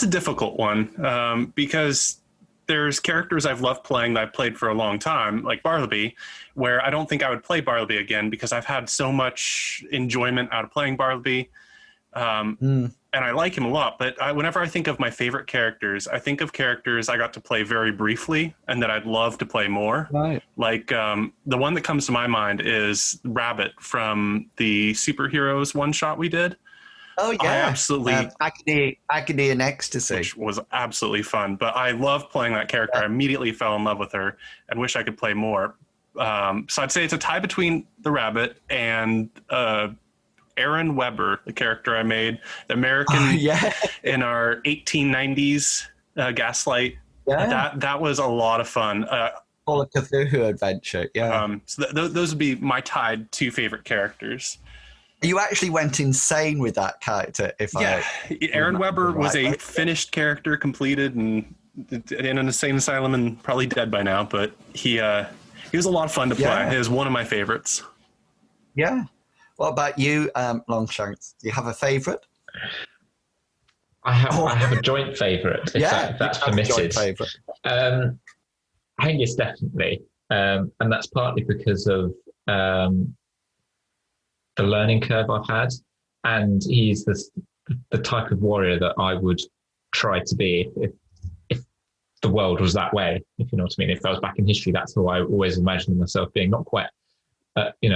a difficult one because there's characters I've loved playing that I've played for a long time, like Bartleby, where I don't think I would play Bartleby again because I've had so much enjoyment out of playing Bartleby. And I like him a lot, but whenever I think of my favorite characters, I think of characters I got to play very briefly and that I'd love to play more. Right. Like the one that comes to my mind is Rabbit from the Superheroes one-shot we did. Oh, yeah. I absolutely... Agony and Ecstasy. Which was absolutely fun, but I loved playing that character. I immediately fell in love with her and wish I could play more. So I'd say it's a tie between the Rabbit and... Aaron Weber, the character I made, the American in our 1890s Gaslight. Yeah. That was a lot of fun. Call of Cthulhu adventure. Yeah. So those would be my tied two favorite characters. You actually went insane with that character. Aaron Weber was a finished character, completed and in an insane asylum and probably dead by now. But he was a lot of fun to play. Yeah. He was one of my favorites. Yeah. What about you, Longshanks? Do you have a favourite? I have a joint favourite. If that's permitted. I think it's definitely, and that's partly because of the learning curve I've had, and he's the type of warrior that I would try to be if the world was that way. If you know what I mean. If I was back in history, that's who I always imagined myself being. Not quite.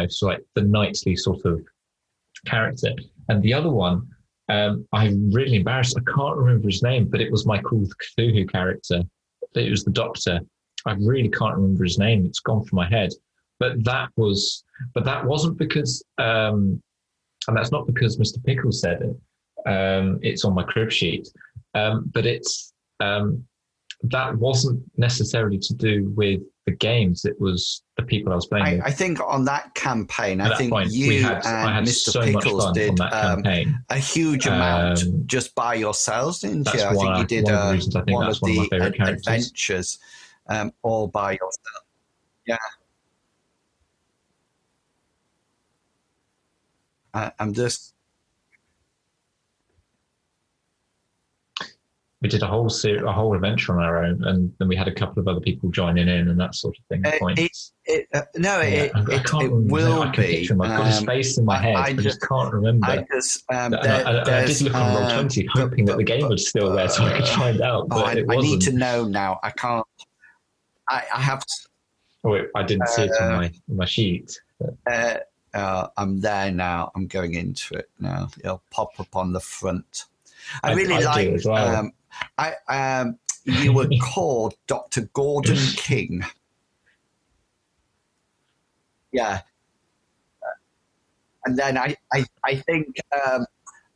So like the knightly sort of character. And the other one, I'm really embarrassed. I can't remember his name, but it was my Call of Cthulhu character. It was the Doctor. I really can't remember his name. It's gone from my head. But that wasn't because, and that's not because Mr. Pickles said it. It's on my crib sheet. But it's that wasn't necessarily to do with the games. It was the people I was playing with. I think on that campaign, I think you and Mr. Pickles did a huge amount just by yourselves, didn't you? I think you did one of the adventures all by yourself. Yeah. I'm just... We did a whole adventure on our own, and then we had a couple of other people joining in and that sort of thing. It will be. I've got his face in my head, I just can't remember. I did look on Roll20, hoping that the game was still there so I could find out. But I need to know now. I can't. I have. I didn't see it on my sheet. I'm there now. I'm going into it now. It'll pop up on the front. I really like. You were called Dr. Gordon King. Yeah. And then I think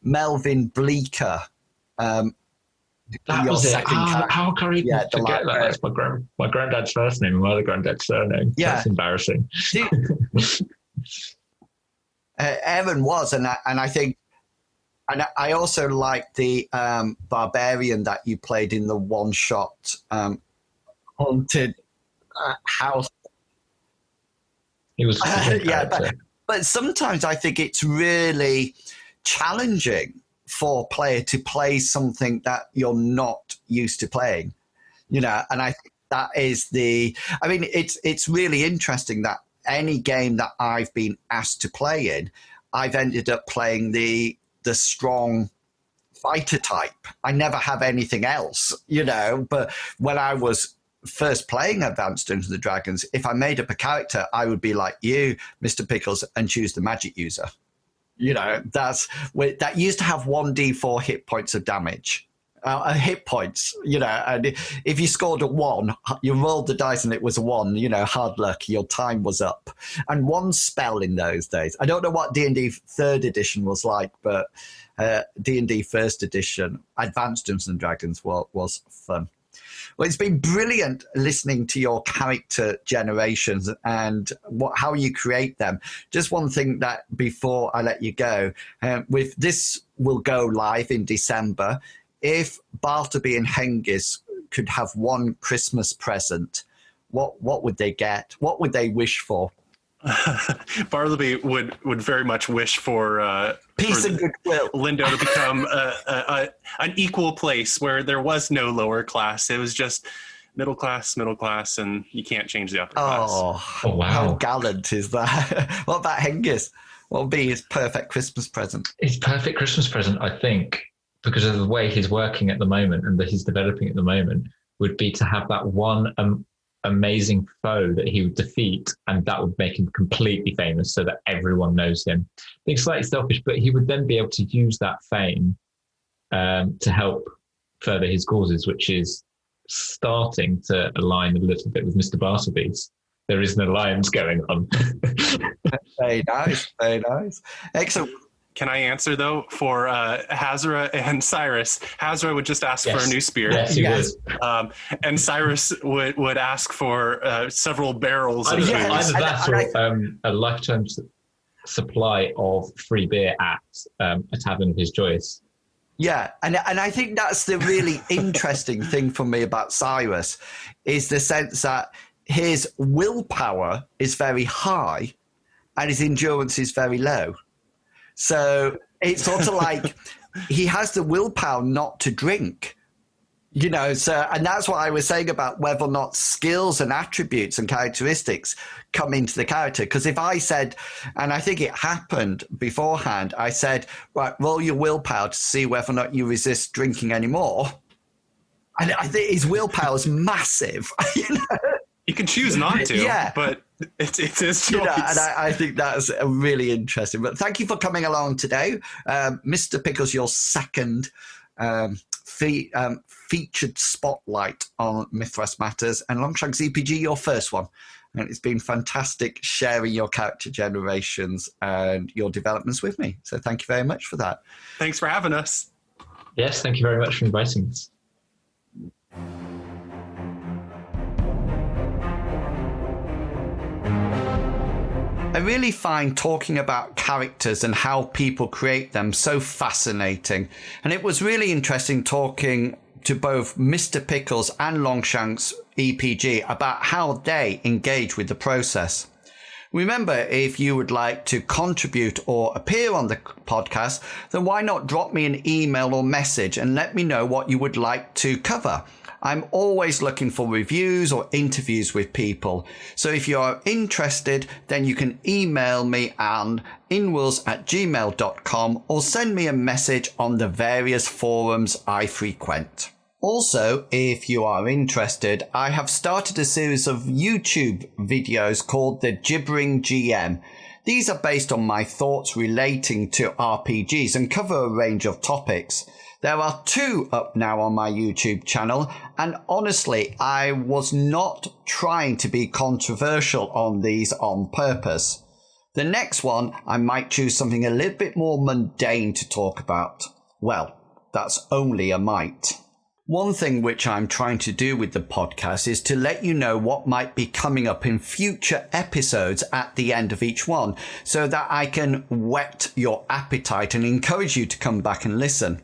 Melvin Bleeker. That was it. How can I even forget that? That's my granddad's first name and my other granddad's surname. Yeah. That's embarrassing. Aaron was, and I think, and I also like the barbarian that you played in the one-shot haunted house. He was but sometimes I think it's really challenging for a player to play something that you're not used to playing, and I think that is it's really interesting that any game that I've been asked to play in, I've ended up playing the strong fighter type. I never have anything else, but when I was first playing Advanced Dungeons and Dragons, if I made up a character, I would be like you, Mr. Pickles, and choose the magic user. That used to have 1d4 hit points of damage. Hit points, and if you scored a 1, you rolled the dice and it was a 1, hard luck, your time was up. And one spell in those days, I don't know what D&D 3rd edition was like, but D&D 1st edition, Advanced Dungeons and Dragons was fun. Well, it's been brilliant listening to your character generations and how you create them. Just one thing that before I let you go, with this will go live in December. If Bartleby and Hengist could have one Christmas present, what would they get? What would they wish for? Bartleby would very much wish for peace and goodwill. Lindo to become an equal place where there was no lower class. It was just middle class, and you can't change the upper class. Oh, wow. How gallant is that? What about Hengist? What would be his perfect Christmas present? His perfect Christmas present, I think, because of the way he's working at the moment and that he's developing at the moment, would be to have that one amazing foe that he would defeat, and that would make him completely famous so that everyone knows him. I think slightly selfish, but he would then be able to use that fame to help further his causes, which is starting to align a little bit with Mr. Bartleby's. There is an alliance going on. Very nice. Excellent. Can I answer, though, for Hazra and Cyrus? Hazra would just ask for a new spear. Yes, he would. And Cyrus would ask for several barrels of booze. Either that or a lifetime supply of free beer at a tavern of his choice. Yeah, and I think that's the really interesting thing for me about Cyrus, is the sense that his willpower is very high and his endurance is very low. So it's sort of like he has the willpower not to drink, and that's what I was saying about whether or not skills and attributes and characteristics come into the character. Because if I said, and I think it happened beforehand, I said, right, roll your willpower to see whether or not you resist drinking anymore. And I think his willpower is massive, You can choose not to, but it's his choice. And I think that's really interesting. But thank you for coming along today. Mr. Pickles, your second featured spotlight on Mythras Matters, and Londshanksepg, your first one. And it's been fantastic sharing your character generations and your developments with me. So thank you very much for that. Thanks for having us. Yes, thank you very much for inviting us. I really find talking about characters and how people create them so fascinating. And it was really interesting talking to both Mr. Pickles and Londshanksepg about how they engage with the process. Remember, if you would like to contribute or appear on the podcast, then why not drop me an email or message and let me know what you would like to cover. I'm always looking for reviews or interviews with people. So if you are interested, then you can email me on inwils@gmail.com or send me a message on the various forums I frequent. Also, if you are interested, I have started a series of YouTube videos called The Gibbering GM. These are based on my thoughts relating to RPGs and cover a range of topics. There are 2 up now on my YouTube channel, and honestly, I was not trying to be controversial on these on purpose. The next one, I might choose something a little bit more mundane to talk about. Well, that's only a might. One thing which I'm trying to do with the podcast is to let you know what might be coming up in future episodes at the end of each one, so that I can whet your appetite and encourage you to come back and listen.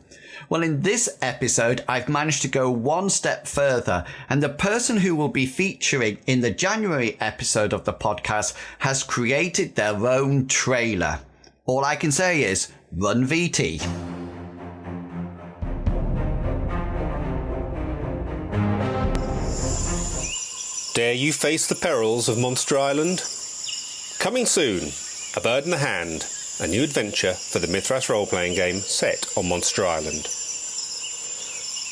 Well, in this episode, I've managed to go one step further, and the person who will be featuring in the January episode of the podcast has created their own trailer. All I can say is, run VT. Dare you face the perils of Monster Island? Coming soon, A Bird in the Hand, a new adventure for the Mythras role-playing game set on Monster Island.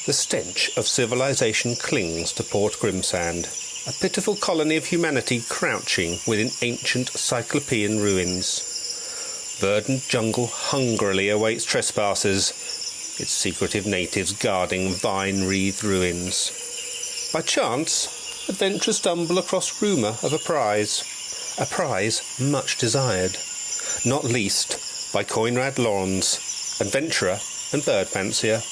The stench of civilization clings to Port Grimsand, a pitiful colony of humanity crouching within ancient Cyclopean ruins. Verdant jungle hungrily awaits trespassers, its secretive natives guarding vine-wreathed ruins. By chance, adventurers stumble across rumour of a prize much desired, not least by Coinrad Lawrence, adventurer and bird fancier.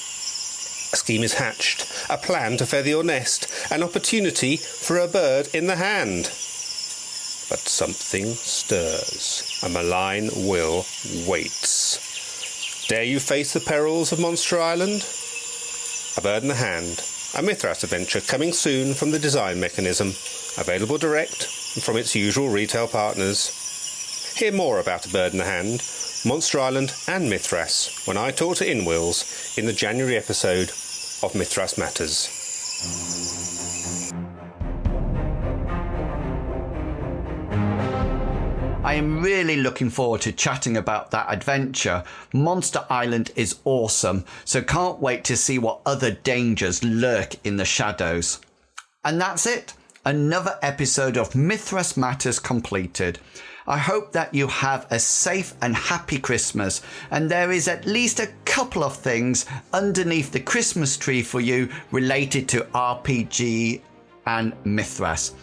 A scheme is hatched, a plan to feather your nest, an opportunity for a bird in the hand. But something stirs, a malign will waits. Dare you face the perils of Monster Island? A Bird in the Hand, a Mythras adventure coming soon from the Design Mechanism, available direct from its usual retail partners. Hear more about A Bird in the Hand, Monster Island and Mythras when I talk to inwils in the January episode of Mythras Matters. I am really looking forward to chatting about that adventure. Monster Island is awesome, so can't wait to see what other dangers lurk in the shadows. And that's it. Another episode of Mythras Matters completed. I hope that you have a safe and happy Christmas, and there is at least a couple of things underneath the Christmas tree for you related to RPG and Mythras.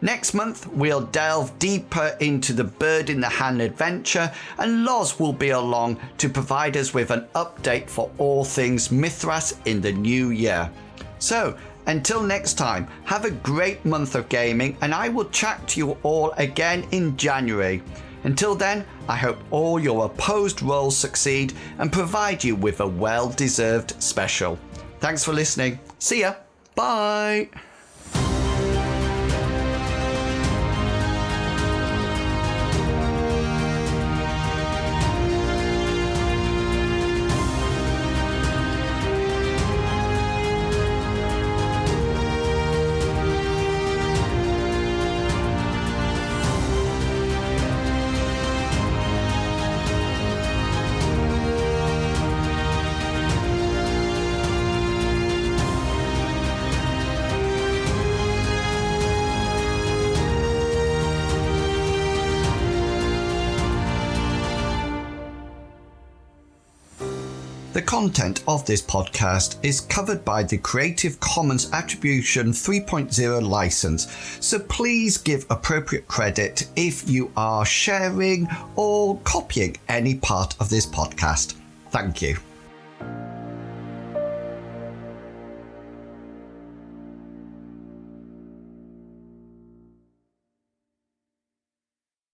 Next month, we'll delve deeper into the Bird in the Hand adventure, and Loz will be along to provide us with an update for all things Mythras in the new year. So, until next time, have a great month of gaming, and I will chat to you all again in January. Until then, I hope all your opposed rolls succeed and provide you with a well-deserved special. Thanks for listening. See ya. Bye. The content of this podcast is covered by the Creative Commons Attribution 3.0 license, so please give appropriate credit if you are sharing or copying any part of this podcast. Thank you.